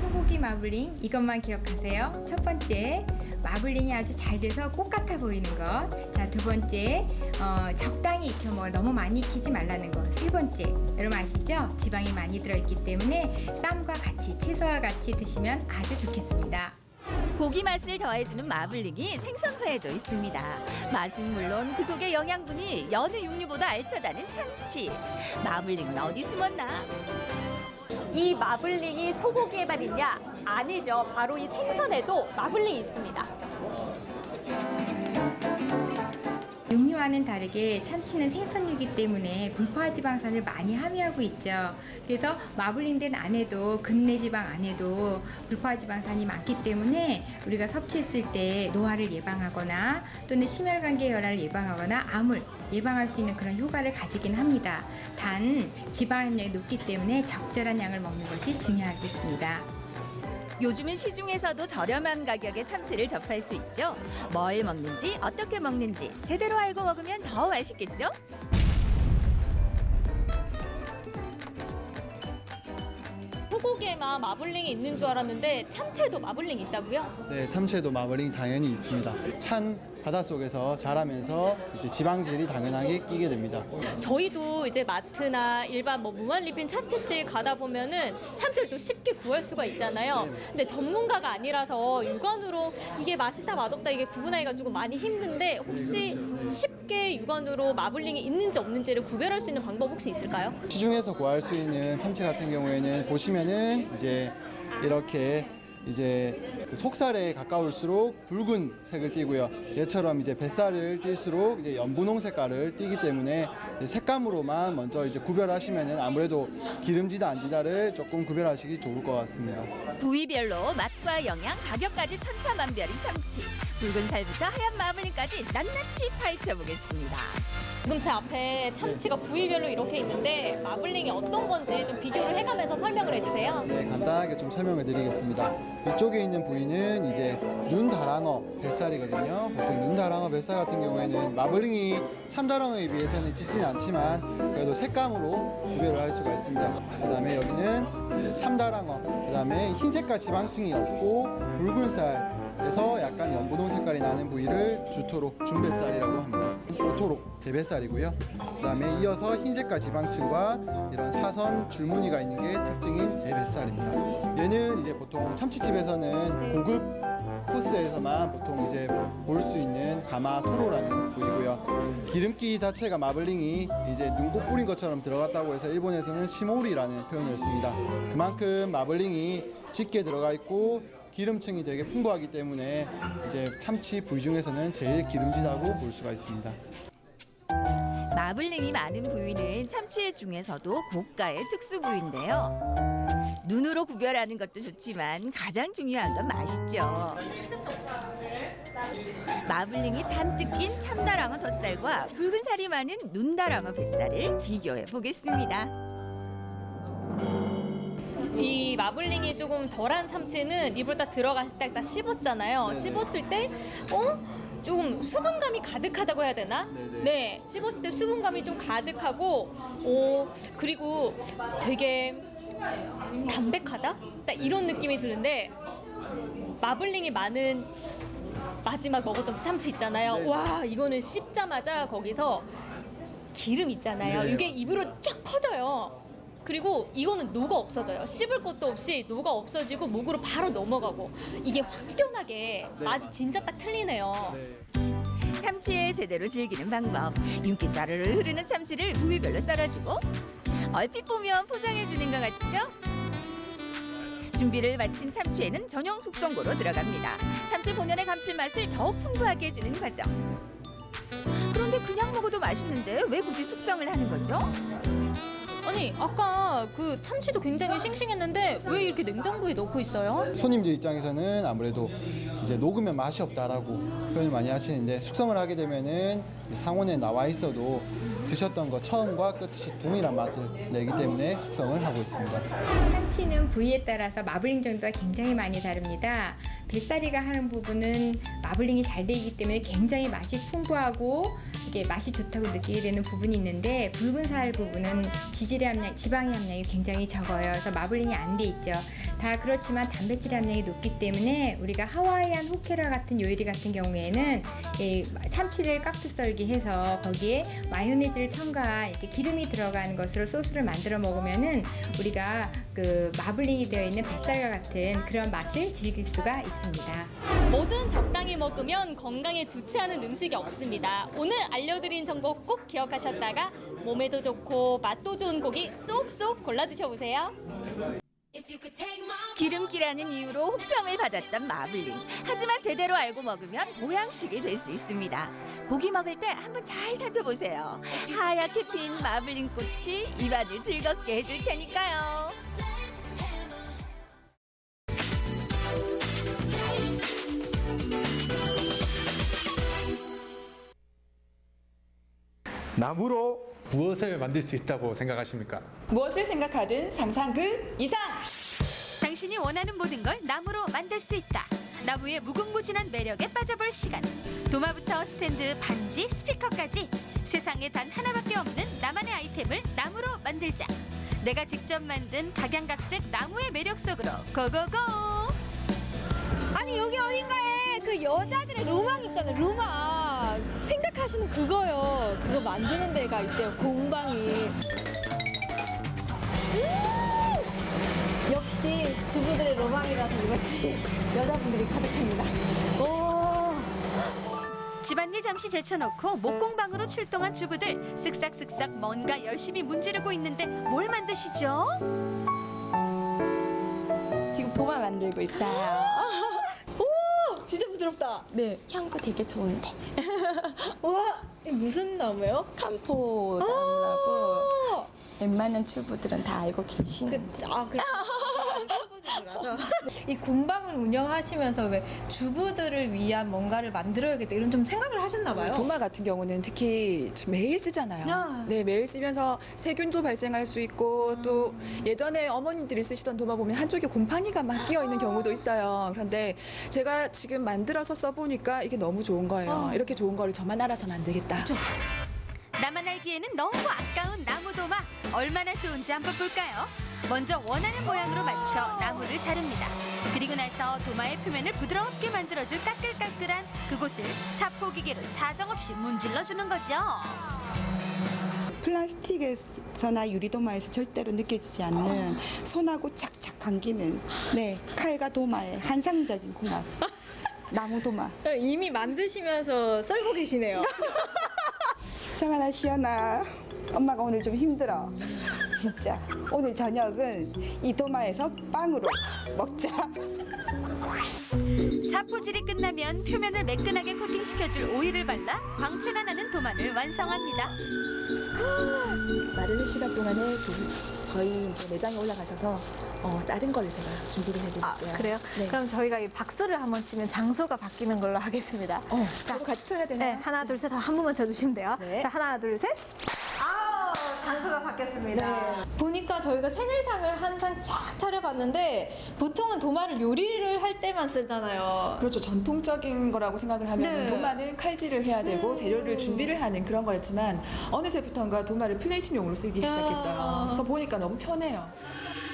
소고기 마블링 이것만 기억하세요. 첫 번째, 마블링이 아주 잘 돼서 꽃 같아 보이는 것. 자, 두 번째, 적당히 익혀 먹어. 너무 많이 익히지 말라는 것. 세 번째, 여러분 아시죠? 지방이 많이 들어있기 때문에 쌈과 같이, 채소와 같이 드시면 아주 좋겠습니다. 고기 맛을 더해주는 마블링이 생선회에도 있습니다. 맛은 물론 그 속의 영양분이 여느 육류보다 알차다는 참치. 마블링은 어디 숨었나? 이 마블링이 소고기에만 있냐? 아니죠. 바로 이 생선에도 마블링이 있습니다. 육류와 참치와는 다르게 참치는 생선류이기 때문에 불포화지방산을 많이 함유하고 있죠. 그래서 마블링된 안에도 근내지방 안에도 불포화지방산이 많기 때문에 우리가 섭취했을 때 노화를 예방하거나 또는 심혈관계 열환을 예방하거나 암을 예방할 수 있는 그런 효과를 가지긴 합니다. 단 지방 함량이 높기 때문에 적절한 양을 먹는 것이 중요하겠습니다. 요즘은 시중에서도 저렴한 가격에 참치를 접할 수 있죠. 뭘 먹는지 어떻게 먹는지 제대로 알고 먹으면 더 맛있겠죠? 소고기에만 마블링이 있는 줄 알았는데 참치에도 마블링이 있다고요? 네, 참치에도 마블링 당연히 있습니다. 찬 바닷속에서 자라면서 이제 지방질이 당연하게 끼게 됩니다. 저희도 이제 마트나 일반 무한리필 참치집 가다 보면은 참치를 또 쉽게 구할 수가 있잖아요. 근데 전문가가 아니라서 육안으로 이게 맛있다 맛없다 이게 구분하기가 조금 많이 힘든데 혹시 쉽게 육안으로 마블링이 있는지 없는지를 구별할 수 있는 방법 혹시 있을까요? 시중에서 구할 수 있는 참치 같은 경우에는 보시면은 이제 이렇게 이제 그 속살에 가까울수록 붉은 색을 띠고요. 얘처럼 이제 뱃살을 띨수록 이제 연분홍 색깔을 띠기 때문에 색감으로만 먼저 이제 구별하시면은 아무래도 기름지다 안지다를 조금 구별하시기 좋을 것 같습니다. 부위별로 맛과 영양, 가격까지 천차만별인 참치. 붉은 살부터 하얀 마블링까지 낱낱이 파헤쳐 보겠습니다. 지금 제 앞에 참치가 부위별로 이렇게 있는데 마블링이 어떤 건지 좀 비교를 해가면서 설명을 해주세요. 네, 간단하게 좀 설명을 드리겠습니다. 이쪽에 있는 부위는 이제 눈다랑어 뱃살이거든요. 보통 눈다랑어 뱃살 같은 경우에는 마블링이 참다랑어에 비해서는 짙진 않지만 그래도 색감으로 구별을 할 수가 있습니다. 그다음에 여기는 참다랑어, 그다음에 흰색깔 지방층이 없고 붉은 살에서 약간 연분홍 색깔이 나는 부위를 주토록 중뱃살이라고 합니다. 오토록 대뱃살이고요. 그다음에 이어서 흰색깔 지방층과 이런 사선 줄무늬가 있는 게 특징인 대뱃살입니다. 얘는 이제 보통 참치집에서는 고급 코스에서만 보통 이제 볼 수 있는 가마토로라는 부위고요. 기름기 자체가 마블링이 이제 눈곱 뿌린 것처럼 들어갔다고 해서 일본에서는 시모리라는 표현을 씁니다. 그만큼 마블링이 짙게 들어가 있고 기름층이 되게 풍부하기 때문에 이제 참치 부위 중에서는 제일 기름지다고 볼 수가 있습니다. 마블링이 많은 부위는 참치 중에서도 고가의 특수 부위인데요. 눈으로 구별하는 것도 좋지만 가장 중요한 건 맛이죠. 마블링이 잔뜩 낀 참다랑어 덧살과 붉은 살이 많은 눈다랑어 뱃살을 비교해 보겠습니다. 이 마블링이 조금 덜한 참치는 입으로 딱 들어갔을 때 딱 씹었잖아요. 네네. 씹었을 때 조금 수분감이 가득하다고 해야 되나? 네네. 네, 씹었을 때 수분감이 좀 가득하고 그리고 되게 담백하다? 딱 이런 느낌이 드는데 마블링이 많은 마지막 먹었던 참치 있잖아요. 네. 와, 이거는 씹자마자 거기서 기름 있잖아요. 네. 이게 입으로 쫙 퍼져요. 그리고 이거는 녹아 없어져요. 씹을 것도 없이 녹아 없어지고 목으로 바로 넘어가고 이게 확연하게 네. 맛이 진짜 딱 틀리네요. 참치에 제대로 즐기는 방법. 윤기 좌르르 흐르는 참치를 부위별로 썰어주고 얼핏 보면 포장해주는 것 같죠? 준비를 마친 참치에는 전용 숙성고로 들어갑니다. 참치 본연의 감칠맛을 더욱 풍부하게 해주는 과정. 그런데 그냥 먹어도 맛있는데 왜 굳이 숙성을 하는 거죠? 아니, 아까 그 참치도 굉장히 싱싱했는데 왜 이렇게 냉장고에 넣고 있어요? 손님들 입장에서는 아무래도 이제 녹으면 맛이 없다라고 표현을 많이 하시는데 숙성을 하게 되면은 상온에 나와 있어도 드셨던 거 처음과 끝이 동일한 맛을 내기 때문에 숙성을 하고 있습니다. 참치는 부위에 따라서 마블링 정도가 굉장히 많이 다릅니다. 뱃살이가 하는 부분은 마블링이 잘 되기 때문에 굉장히 맛이 풍부하고 이게 맛이 좋다고 느끼게 되는 부분이 있는데 붉은 살 부분은 지방의 함량이 굉장히 적어요. 그래서 마블링이 안 돼 있죠. 다 그렇지만 단백질 함량이 높기 때문에 우리가 하와이안 호케라 같은 요리 같은 경우에는 이 참치를 깍두 썰기 해서 거기에 마요네즈를 첨가한 이렇게 기름이 들어가는 것으로 소스를 만들어 먹으면은 우리가 그 마블링이 되어 있는 뱃살과 같은 그런 맛을 즐길 수가 있습니다. 뭐든 적당히 먹으면 건강에 좋지 않은 음식이 없습니다. 오늘 알려드린 정보 꼭 기억하셨다가 몸에도 좋고 맛도 좋은 고기 쏙쏙 골라 드셔보세요. If you could take my 기름기라는 이유로 혹평을 받았던 마블링. 하지만 제대로 알고 먹으면 보양식이 될 수 있습니다. 고기 먹을 때 한번 잘 살펴보세요. 하얗게 핀 마블링 꽃이 입안을 즐겁게 해줄 테니까요. 나무로 무엇을 만들 수 있다고 생각하십니까? 무엇을 생각하든 상상 그 이상! 당신이 원하는 모든 걸 나무로 만들 수 있다. 나무의 무궁무진한 매력에 빠져볼 시간. 도마부터 스탠드, 반지, 스피커까지 세상에 단 하나밖에 없는 나만의 아이템을 나무로 만들자. 내가 직접 만든 각양각색 나무의 매력 속으로 고고고! 아니 여기 어딘가에 그 여자들의 로망 있잖아요. 로망. 생각하시는 그거요. 그거 만드는 데가 있대요. 공방이. 역시 주부들의 로망이라서 그렇지 여자분들이 가득합니다. 오. 집안일 잠시 제쳐놓고 목공방으로 출동한 주부들. 쓱싹쓱싹 뭔가 열심히 문지르고 있는데 뭘 만드시죠? 지금 도마 만들고 있어요. 오! 진짜 부드럽다. 네, 향도 되게 좋은데. 와, 이게 무슨 나무예요? 캄포 나무라고 웬만한 주부들은 다 알고 계시는데. 그래. 이 공방을 운영하시면서 왜 주부들을 위한 뭔가를 만들어야겠다 이런 좀 생각을 하셨나 봐요. 도마 같은 경우는 특히 매일 쓰잖아요. 네, 매일 쓰면서 세균도 발생할 수 있고 또 예전에 어머님들이 쓰시던 도마 보면 한쪽에 곰팡이가 막 끼어 있는 경우도 있어요. 그런데 제가 지금 만들어서 써보니까 이게 너무 좋은 거예요. 이렇게 좋은 거를 저만 알아서는 안 되겠다. 나만 알기에는 너무 아까운 나무 도마. 얼마나 좋은지 한번 볼까요? 먼저 원하는 모양으로 맞춰 나무를 자릅니다. 그리고 나서 도마의 표면을 부드럽게 만들어줄 까끌까끌한 그곳을 사포기계로 사정없이 문질러주는 거죠. 플라스틱에서나 유리도마에서 절대로 느껴지지 않는 손하고 착착 감기는 칼과 도마의 환상적인 궁합. 나무도마. 이미 만드시면서 썰고 계시네요. 정하나 시연아, 엄마가 오늘 좀 힘들어. 진짜 오늘 저녁은 이 도마에서 빵으로 먹자. 사포질이 끝나면 표면을 매끈하게 코팅시켜줄 오일을 발라 광채가 나는 도마를 완성합니다. 마르는 시간 동안에 저희 이제 매장에 올라가셔서 다른 걸 제가 준비를 해드릴게요. 그래요? 네. 그럼 저희가 이 박수를 한번 치면 장소가 바뀌는 걸로 하겠습니다. 저도 같이 쳐야 되나요? 네, 하나, 둘, 셋 한 번만 쳐주시면 돼요. 네. 자, 하나, 둘, 셋. 아우, 장소가 바뀌었습니다. 보니까 저희가 생일상을 한 상 쫙 차려봤는데 보통은 도마를 요리를 할 때만 쓰잖아요. 그렇죠. 전통적인 거라고 생각을 하면 도마는 칼질을 해야 되고 재료를 준비를 하는 그런 거였지만 어느새부턴가 도마를 플레이팅용으로 쓰기 시작했어요. 그래서 보니까 너무 편해요.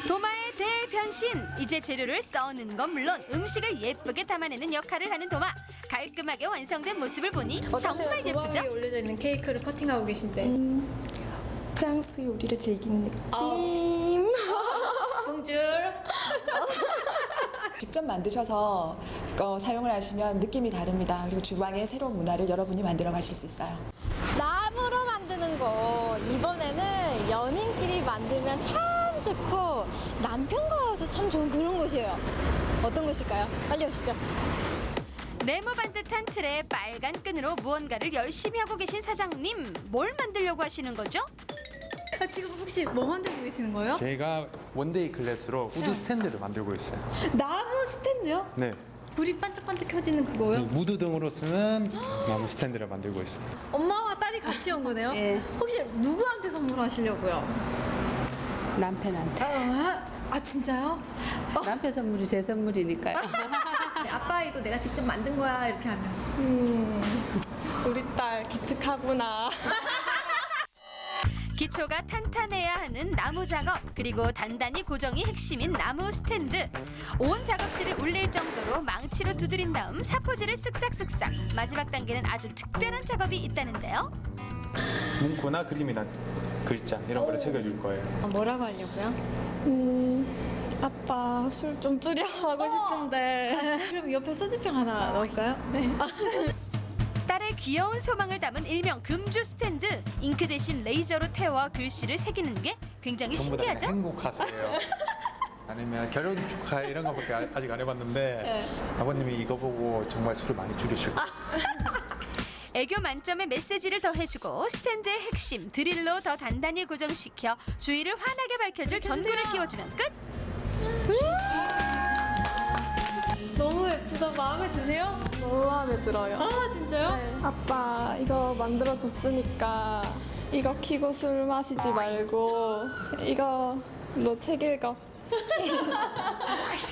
도마의 대변신! 이제 재료를 써는 건 물론 음식을 예쁘게 담아내는 역할을 하는 도마. 깔끔하게 완성된 모습을 보니 정말 도마 예쁘죠? 위에 올려져 있는 케이크를 커팅하고 계신데 프랑스 요리를 즐기는 느낌. 봉줄. 직접 만드셔서 사용을 하시면 느낌이 다릅니다. 그리고 주방의 새로운 문화를 여러분이 만들어 가실 수 있어요. 나무로 만드는 거 이번에는 연인끼리 만들면 참 좋고 남편과도 참 좋은 그런 곳이에요. 어떤 곳일까요? 빨리 오시죠. 네모 반듯한 틀에 빨간 끈으로 무언가를 열심히 하고 계신 사장님. 뭘 만들려고 하시는 거죠? 지금 혹시 뭐 만들고 계시는 거예요? 제가 원데이 클래스로 우드 스탠드를 만들고 있어요. 나무 스탠드요? 네. 불이 반짝반짝 켜지는 그거요? 무드 등으로 쓰는 나무 스탠드를 만들고 있어요. 엄마와 딸이 같이 온 거네요? 네. 혹시 누구한테 선물하시려고요? 남편한테. 아 진짜요? 남편 선물이 제 선물이니까요. 아빠 이거 내가 직접 만든 거야 이렇게 하면 우리 딸 기특하구나. 기초가 탄탄해야 하는 나무 작업, 그리고 단단히 고정이 핵심인 나무 스탠드. 온 작업실을 울릴 정도로 망치로 두드린 다음 사포질을 쓱싹쓱싹. 마지막 단계는 아주 특별한 작업이 있다는데요. 문구나 그림이나 글자 이런 거를 새겨줄 거예요. 뭐라고 하려고요? 아빠 술 좀 줄여 하고 싶은데. 그럼 옆에 소주병 하나 넣을까요? 네. 딸의 귀여운 소망을 담은 일명 금주 스탠드. 잉크 대신 레이저로 태워 글씨를 새기는 게 굉장히 전부 다 신기하죠? 행복하세요. 아니면 결혼 축하 이런 거밖에 아직 안 해봤는데 네. 아버님이 이거 보고 정말 술을 많이 줄이시고 애교 만점의 메시지를 더해주고 스탠드의 핵심 드릴로 더 단단히 고정시켜 주의를 환하게 밝혀줄 전구를 끼워주면 끝. 너무 예쁘다. 마음에 드세요? 너무 마음에 들어요. 아 진짜요? 네. 아빠 이거 만들어줬으니까 이거 키고 술 마시지 말고 이걸로 책 읽어.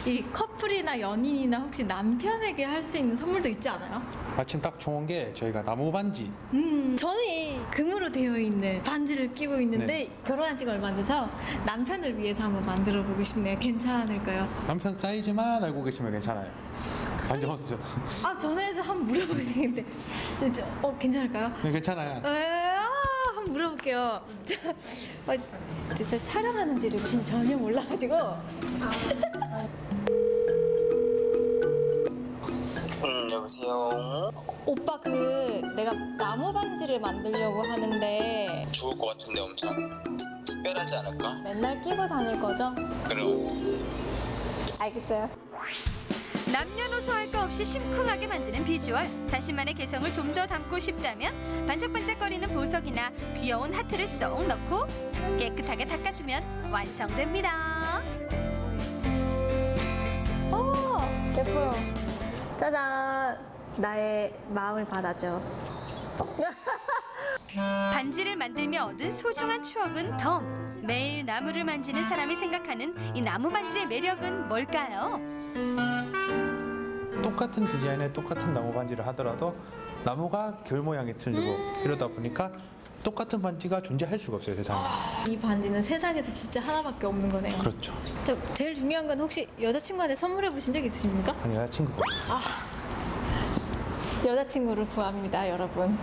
이 커플이나 연인이나 혹시 남편에게 할 수 있는 선물도 있지 않아요? 마침 딱 좋은 게 저희가 나무 반지 저는 이 금으로 되어 있는 반지를 끼고 있는데 결혼한 지가 얼마 안 돼서 남편을 위해서 한번 만들어 보고 싶네요. 괜찮을까요? 남편 사이즈만 알고 계시면 괜찮아요. 반지 없으죠? 아 전화해서 한번 물어보야 되는데 괜찮을까요? 네, 괜찮아요. 한번 물어볼게요. 저 촬영하는지를 전혀 몰라가지고. 여보세요. 오빠 내가 나무 반지를 만들려고 하는데 좋을 것 같은데 엄청 특별하지 않을까? 맨날 끼고 다닐 거죠? 그럼. 알겠어요. 남녀노소 할 거 없이 심쿵하게 만드는 비주얼. 자신만의 개성을 좀 더 담고 싶다면 반짝반짝거리는 보석이나 귀여운 하트를 쏙 넣고 깨끗하게 닦아주면 완성됩니다. 예뻐요. 짜잔. 나의 마음을 받아줘. 반지를 만들며 얻은 소중한 추억은 덤. 매일 나무를 만지는 사람이 생각하는 이 나무 반지의 매력은 뭘까요? 똑같은 디자인의 똑같은 나무 반지를 하더라도 나무가 결 모양이 틀리고 이러다 보니까 똑같은 반지가 존재할 수가 없어요, 세상에. 이 반지는 세상에서 진짜 하나밖에 없는 거네요. 그렇죠. 제일 중요한 건 혹시 여자친구한테 선물해 보신 적 있으십니까? 아니, 여자친구가 없어요. 여자친구를 구합니다, 여러분.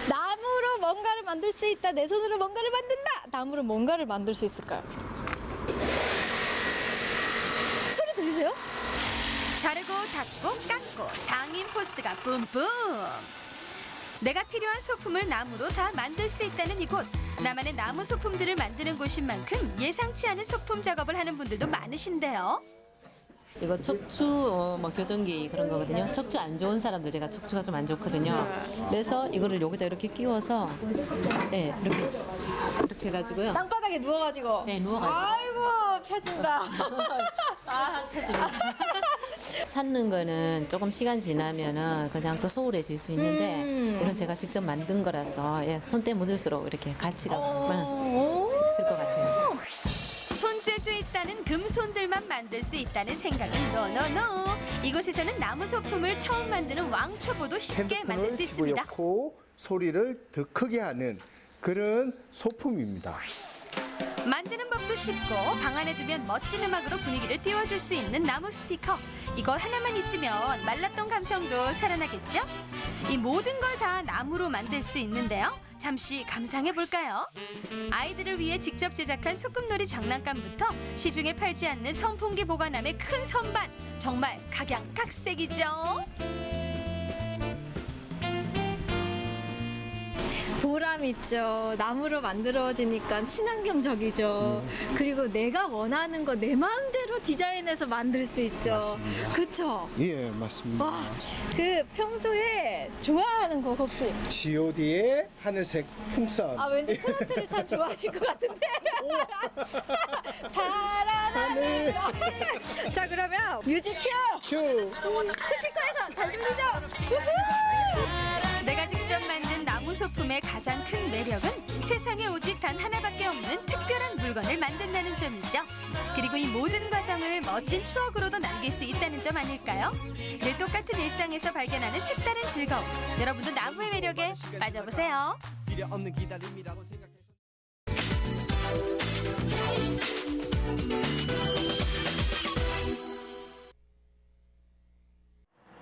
나무로 뭔가를 만들 수 있다. 내 손으로 뭔가를 만든다. 나무로 뭔가를 만들 수 있을까요? 소리 들리세요? 자르고 닦고 깎고 장인 포스가 뿜뿜. 내가 필요한 소품을 나무로 다 만들 수 있다는 이곳. 나만의 나무 소품들을 만드는 곳인 만큼 예상치 않은 소품 작업을 하는 분들도 많으신데요. 이거 척추 교정기 그런 거거든요. 척추 안 좋은 사람들, 제가 척추가 좀 안 좋거든요. 그래서 이거를 여기다 이렇게 끼워서 네, 이렇게 해가지고요. 땅바닥에 누워가지고. 네, 누워가지고. 아이고 펴진다. 쫙 펴집니다. 샀는 거는 조금 시간 지나면은 그냥 또 소홀해질 수 있는데 이건 제가 직접 만든 거라서 손때 묻을수록 이렇게 가치가 있을 것 같아요. 손재주 있다는 금손들만 만들 수 있다는 생각은 노노노. 이곳에서는 나무 소품을 처음 만드는 왕초보도 쉽게 만들 수 있습니다. 집어넣고 소리를 더 크게 하는 그런 소품입니다. 만드는 법도 쉽고 방 안에 두면 멋진 음악으로 분위기를 띄워줄 수 있는 나무 스피커. 이거 하나만 있으면 말랐던 감성도 살아나겠죠? 이 모든 걸 다 나무로 만들 수 있는데요. 잠시 감상해 볼까요? 아이들을 위해 직접 제작한 소꿉놀이 장난감부터 시중에 팔지 않는 선풍기 보관함의 큰 선반. 정말 각양각색이죠. 보람 있죠. 나무로 만들어지니까 친환경적이죠. 그리고 내가 원하는 거 내 마음대로 디자인해서 만들 수 있죠. 맞습니다. 그쵸? 예, 맞습니다. 와, 평소에 좋아하는 곡 혹시? G.O.D의 하늘색 풍선. 왠지 트로트를 참 좋아하실 것 같은데. 파란 하늘. 자, 그러면 뮤직 큐. 스피커에서 잘 들리죠? 내가 직접 만든 나무 소품의 가장 큰 매력은 세상에 오직 단 하나밖에 없는 특별한 물건을 만든다는 점이죠. 그리고 이 모든 과정을 멋진 추억으로도 남길 수 있다는 점 아닐까요? 늘 똑같은 일상에서 발견하는 색다른 즐거움. 여러분도 나무의 매력에 빠져보세요.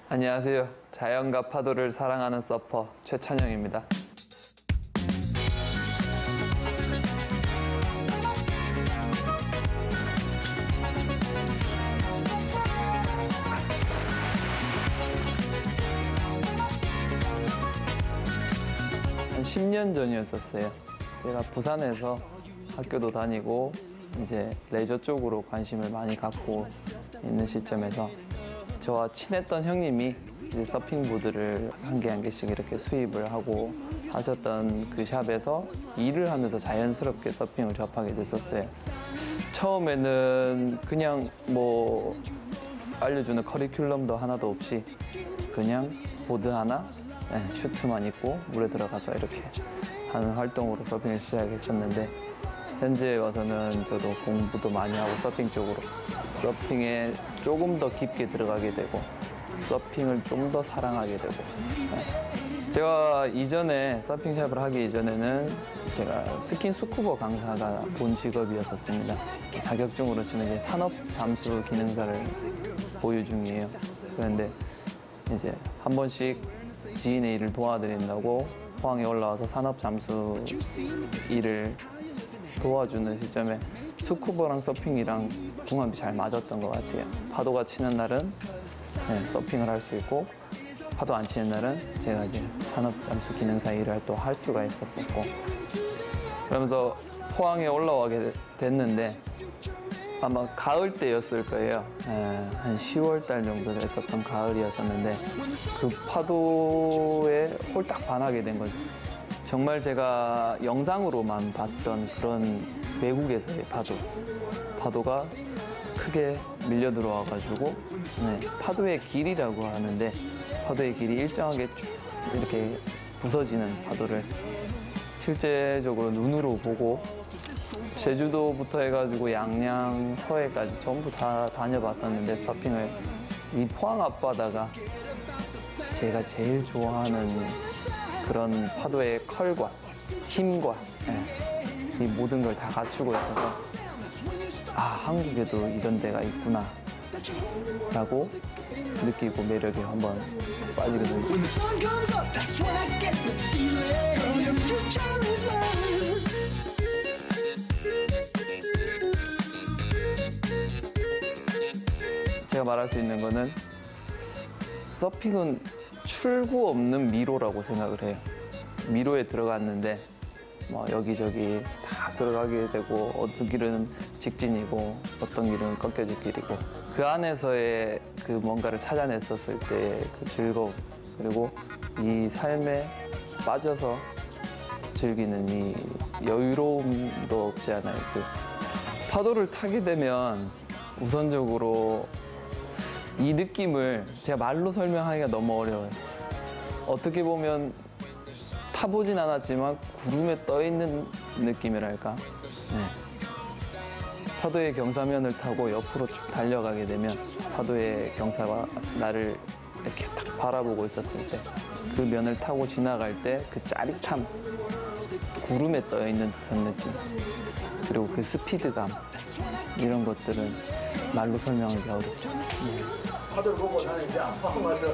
안녕하세요. 자연과 파도를 사랑하는 서퍼 최찬영입니다. 한 10년 전이었었어요. 제가 부산에서 학교도 다니고 이제 레저 쪽으로 관심을 많이 갖고 있는 시점에서 저와 친했던 형님이 이제 서핑보드를 한 개 한 개씩 이렇게 수입을 하고 하셨던 그 샵에서 일을 하면서 자연스럽게 서핑을 접하게 됐었어요. 처음에는 그냥 뭐 알려주는 커리큘럼도 하나도 없이 그냥 보드 하나, 슈트만 입고 물에 들어가서 이렇게 하는 활동으로 서핑을 시작했었는데 현재 와서는 저도 공부도 많이 하고 서핑 쪽으로 서핑에 조금 더 깊게 들어가게 되고 서핑을 좀 더 사랑하게 되고 제가 이전에 서핑샵을 하기 이전에는 제가 스킨 스쿠버 강사가 본 직업이었었습니다. 자격증으로 치면 이제 산업 잠수 기능사를 보유 중이에요. 그런데 이제 한 번씩 지인의 일을 도와드린다고 포항에 올라와서 산업 잠수 일을 도와주는 시점에 스쿠버랑 서핑이랑 궁합이 잘 맞았던 것 같아요. 파도가 치는 날은 서핑을 할 수 있고 파도 안 치는 날은 제가 이제 산업 잠수 기능사 일을 또 할 수가 있었었고 그러면서 포항에 올라오게 됐는데 아마 가을 때였을 거예요. 한 10월 달 정도 됐었던 가을이었었는데 그 파도에 홀딱 반하게 된 거죠. 정말 제가 영상으로만 봤던 그런 외국에서의 파도가 크게 밀려 들어와가지고 파도의 길이라고 하는데 파도의 길이 일정하게 쭉 이렇게 부서지는 파도를 실제적으로 눈으로 보고 제주도부터 해가지고 양양, 서해까지 전부 다 다녀봤었는데 서핑을 이 포항 앞바다가 제가 제일 좋아하는 그런 파도의 컬과 힘과 이 모든 걸 다 갖추고 있어서 아 한국에도 이런 데가 있구나 라고 느끼고 매력에 한번 빠지게 됩니다. 제가 말할 수 있는 거는 서핑은 출구 없는 미로라고 생각을 해요. 미로에 들어갔는데 뭐 여기저기 다 들어가게 되고 어떤 길은 직진이고 어떤 길은 꺾여질 길이고 그 안에서의 그 뭔가를 찾아냈었을 때 그 즐거움 그리고 이 삶에 빠져서 즐기는 이 여유로움도 없지 않아요. 그 파도를 타게 되면 우선적으로 이 느낌을 제가 말로 설명하기가 너무 어려워요. 어떻게 보면 타보진 않았지만 구름에 떠있는 느낌이랄까. 파도의 경사면을 타고 옆으로 쭉 달려가게 되면 파도의 경사가 나를 이렇게 딱 바라보고 있었을 때 그 면을 타고 지나갈 때 그 짜릿함, 구름에 떠있는 듯한 느낌 그리고 그 스피드감 이런 것들은 말로 설명하기 어렵죠. 파도를 보고 나는 이제 안파하고 와서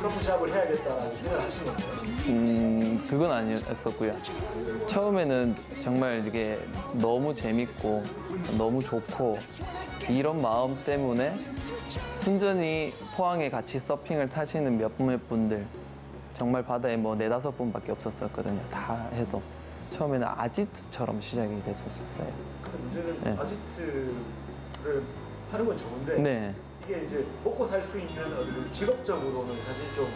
서프샵을 해야겠다라는 생각을 하신 건가요? 그건 아니었었고요. 처음에는 정말 이게 너무 재밌고 너무 좋고 이런 마음 때문에 순전히 포항에 같이 서핑을 타시는 몇몇 분들 정말 바다에 뭐 4-5분밖에 없었거든요. 다 해도 처음에는 아지트처럼 시작이 됐었어요. 문제는 아지트를 하는 건 좋은데 이게 이제 먹고 살 수 있는 직업적으로는 사실 좀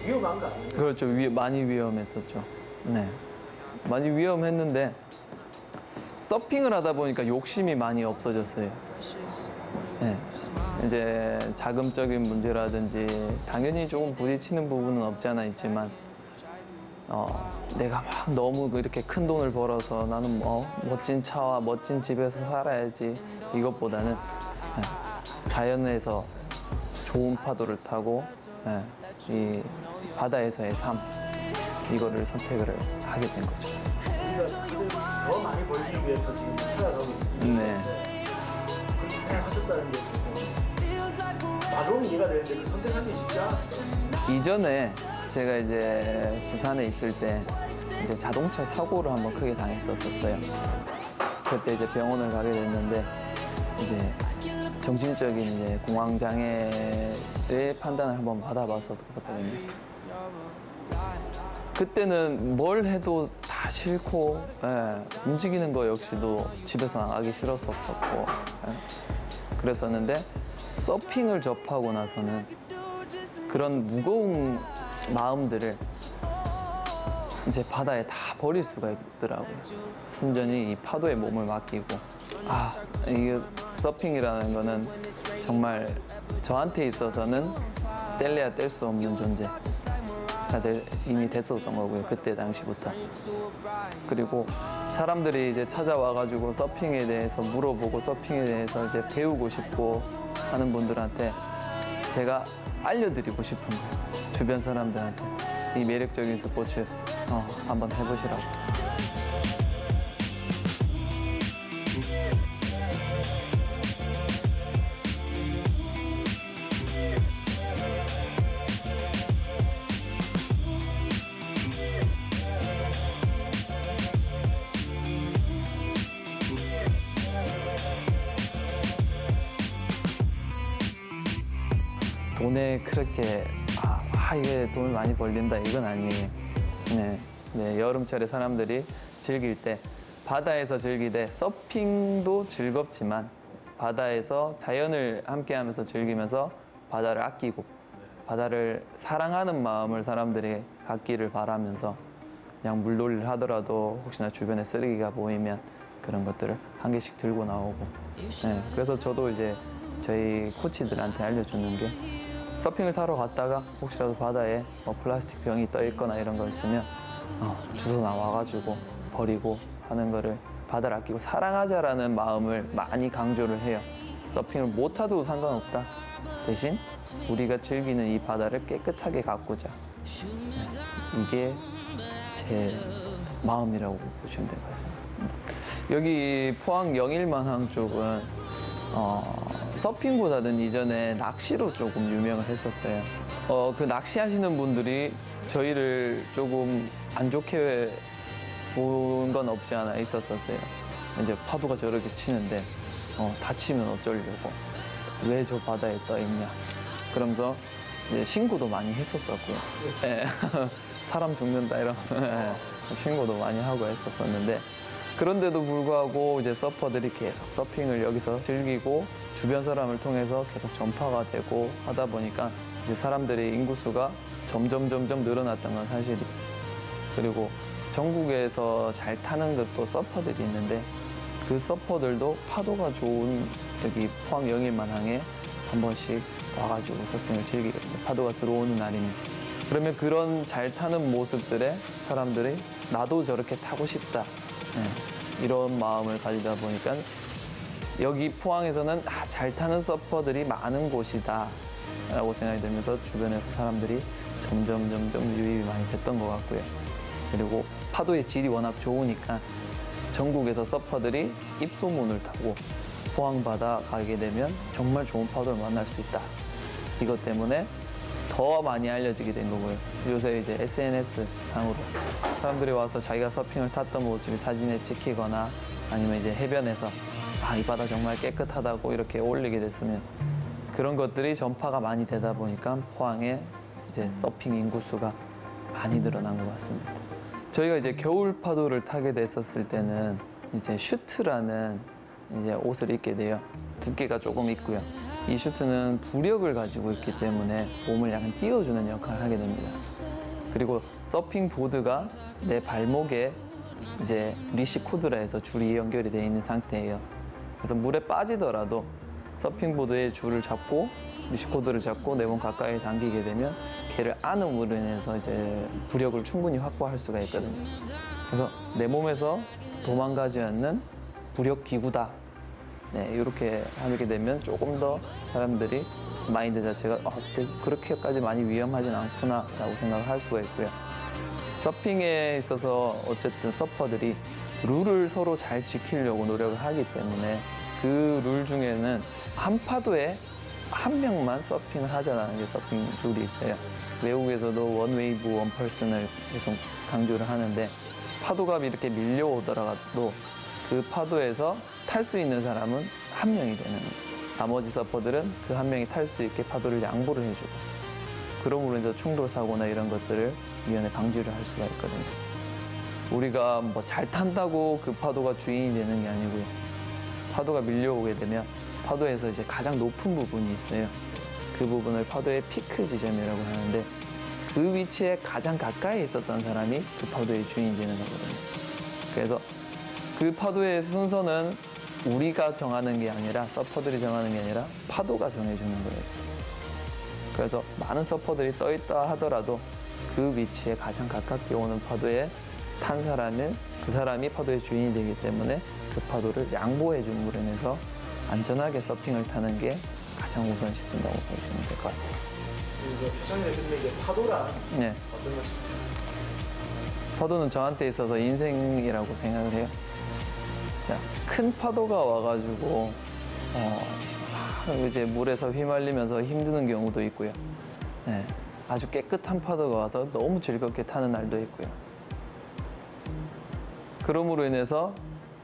위험한 거 아니에요? 그렇죠. 많이 위험했었죠. 많이 위험했는데 서핑을 하다 보니까 욕심이 많이 없어졌어요. 이제 자금적인 문제라든지 당연히 조금 부딪히는 부분은 없지 않아 있지만 내가 막 너무 이렇게 큰 돈을 벌어서 나는 멋진 차와 멋진 집에서 살아야지 이것보다는 자연에서 좋은 파도를 타고 이 바다에서의 삶 이거를 선택을 하게 된 거죠. 우리가 더 많이 벌기 위해서 지금 살아가고 있는데 그렇게 생각하셨다는 게 말로는 이해가 되는데 그 선택하기 쉽지 않았어요. 이전에 제가 이제 부산에 있을 때 이제 자동차 사고를 한번 크게 당했었어요. 그때 이제 병원을 가게 됐는데 이제 정신적인 이제 공황장애의 판단을 한번 받아봐서 그렇거든요. 그때는 뭘 해도 다 싫고 움직이는 거 역시도 집에서 나가기 싫었었고 그랬었는데 서핑을 접하고 나서는 그런 무거운 마음들을 이제 바다에 다 버릴 수가 있더라고요. 순전히 이 파도에 몸을 맡기고 이게 서핑이라는 거는 정말 저한테 있어서는 뗄래야 뗄 수 없는 존재가 이미 됐었던 거고요. 그때 당시부터. 그리고 사람들이 이제 찾아와가지고 서핑에 대해서 물어보고 서핑에 대해서 이제 배우고 싶고 하는 분들한테 제가 알려드리고 싶은 거예요. 주변 사람들한테 이 매력적인 스포츠 한번 해보시라고. 돈에 그렇게 이게 돈을 많이 벌린다 이건 아니에요. 네, 여름철에 사람들이 즐길 때 바다에서 즐기되 서핑도 즐겁지만 바다에서 자연을 함께하면서 즐기면서 바다를 아끼고 바다를 사랑하는 마음을 사람들이 갖기를 바라면서 그냥 물놀이를 하더라도 혹시나 주변에 쓰레기가 보이면 그런 것들을 한 개씩 들고 나오고 그래서 저도 이제 저희 코치들한테 알려주는 게 서핑을 타러 갔다가 혹시라도 바다에 플라스틱 병이 떠 있거나 이런 거 있으면 주워 나와가지고 버리고 하는 거를 바다를 아끼고 사랑하자라는 마음을 많이 강조를 해요. 서핑을 못 타도 상관없다. 대신 우리가 즐기는 이 바다를 깨끗하게 가꾸자. 이게 제 마음이라고 보시면 될 것 같습니다. 여기 포항 영일만항 쪽은 서핑보다는 이전에 낚시로 조금 유명을 했었어요. 그 낚시하시는 분들이 저희를 조금 안 좋게 본 건 없지 않아 있었었어요. 이제 파도가 저렇게 치는데 다치면 어쩌려고 왜 저 바다에 떠 있냐. 그러면서 이제 신고도 많이 했었었고요. 사람 죽는다 이러면서 신고도 많이 하고 했었었는데 그런데도 불구하고 이제 서퍼들이 계속 서핑을 여기서 즐기고 주변 사람을 통해서 계속 전파가 되고 하다 보니까 이제 사람들의 인구수가 점점 늘어났던 건 사실이에요. 그리고 전국에서 잘 타는 것도 서퍼들이 있는데 그 서퍼들도 파도가 좋은 여기 포항 영일만항에 한 번씩 와가지고 서핑을 즐기거든요. 파도가 들어오는 날이면. 그러면 그런 잘 타는 모습들에 사람들이 나도 저렇게 타고 싶다. 이런 마음을 가지다 보니까 여기 포항에서는 잘 타는 서퍼들이 많은 곳이다 라고 생각이 들면서 주변에서 사람들이 점점 유입이 많이 됐던 것 같고요. 그리고 파도의 질이 워낙 좋으니까 전국에서 서퍼들이 입소문을 타고 포항 바다 가게 되면 정말 좋은 파도를 만날 수 있다. 이것 때문에 더 많이 알려지게 된 거고요. 요새 이제 SNS 상으로 사람들이 와서 자기가 서핑을 탔던 모습을 사진에 찍히거나 아니면 이제 해변에서 이 바다 정말 깨끗하다고 이렇게 올리게 됐으면 그런 것들이 전파가 많이 되다 보니까 포항에 이제 서핑 인구수가 많이 늘어난 것 같습니다. 저희가 이제 겨울 파도를 타게 됐었을 때는 이제 슈트라는 이제 옷을 입게 돼요. 두께가 조금 있고요. 이 슈트는 부력을 가지고 있기 때문에 몸을 약간 띄워주는 역할을 하게 됩니다. 그리고 서핑 보드가 내 발목에 이제 리시 코드라 해서 줄이 연결이 되어 있는 상태예요. 그래서 물에 빠지더라도 서핑 보드의 줄을 잡고 리시 코드를 잡고 내 몸 가까이 당기게 되면 걔를 안음으로 인해서 이제 부력을 충분히 확보할 수가 있거든요. 그래서 내 몸에서 도망가지 않는 부력 기구다. 이렇게 하게 되면 조금 더 사람들이 마인드 자체가 그렇게까지 많이 위험하진 않구나 라고 생각을 할 수가 있고요. 서핑에 있어서 어쨌든 서퍼들이 룰을 서로 잘 지키려고 노력을 하기 때문에 그 룰 중에는 한 파도에 한 명만 서핑을 하자라는 게 서핑 룰이 있어요. 외국에서도 원 웨이브 원 펄슨을 계속 강조를 하는데 파도가 이렇게 밀려오더라도 그 파도에서 탈 수 있는 사람은 한 명이 되는 거예요. 나머지 서퍼들은 그 한 명이 탈 수 있게 파도를 양보를 해주고 그러므로 인해서 충돌 사고나 이런 것들을 미연에 방지를 할 수가 있거든요. 우리가 뭐 잘 탄다고 그 파도가 주인이 되는 게 아니고요. 파도가 밀려오게 되면 파도에서 이제 가장 높은 부분이 있어요. 그 부분을 파도의 피크 지점이라고 하는데 그 위치에 가장 가까이 있었던 사람이 그 파도의 주인이 되는 거거든요. 그래서 그 파도의 순서는 우리가 정하는 게 아니라 서퍼들이 정하는 게 아니라 파도가 정해주는 거예요. 그래서 많은 서퍼들이 떠있다 하더라도 그 위치에 가장 가깝게 오는 파도에 탄 사람은 그 사람이 파도의 주인이 되기 때문에 그 파도를 양보해 줌으로 인해서 안전하게 서핑을 타는 게 가장 우선시 된다고 보시면 될 것 같아요. 표창이 대표님 이게 파도란 네. 어떤 것입니까? 파도는 저한테 있어서 인생이라고 생각을 해요. 자, 큰 파도가 와가지고 이제 물에서 휘말리면서 힘드는 경우도 있고요. 네, 아주 깨끗한 파도가 와서 너무 즐겁게 타는 날도 있고요. 그러므로 인해서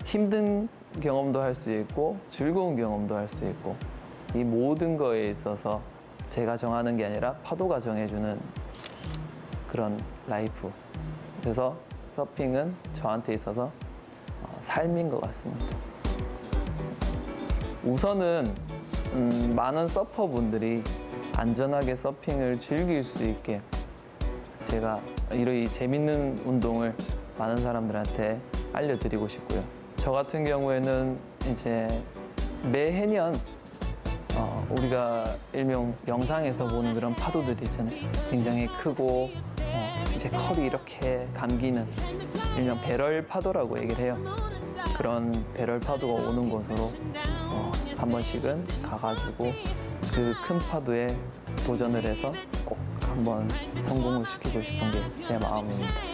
힘든 경험도 할 수 있고 즐거운 경험도 할 수 있고 이 모든 거에 있어서 제가 정하는 게 아니라 파도가 정해주는 그런 라이프. 그래서 서핑은 저한테 있어서 삶인 것 같습니다. 우선은 많은 서퍼분들이 안전하게 서핑을 즐길 수 있게 제가 이 재밌는 운동을 많은 사람들한테 알려드리고 싶고요. 저 같은 경우에는 이제 매해년 우리가 일명 영상에서 보는 그런 파도들이 있잖아요. 굉장히 크고 이제 컬이 이렇게 감기는 일명 배럴 파도라고 얘기를 해요. 그런 배럴 파도가 오는 곳으로 한 번씩은 가가지고 그 큰 파도에 도전을 해서 꼭 한번 성공을 시키고 싶은 게 제 마음입니다.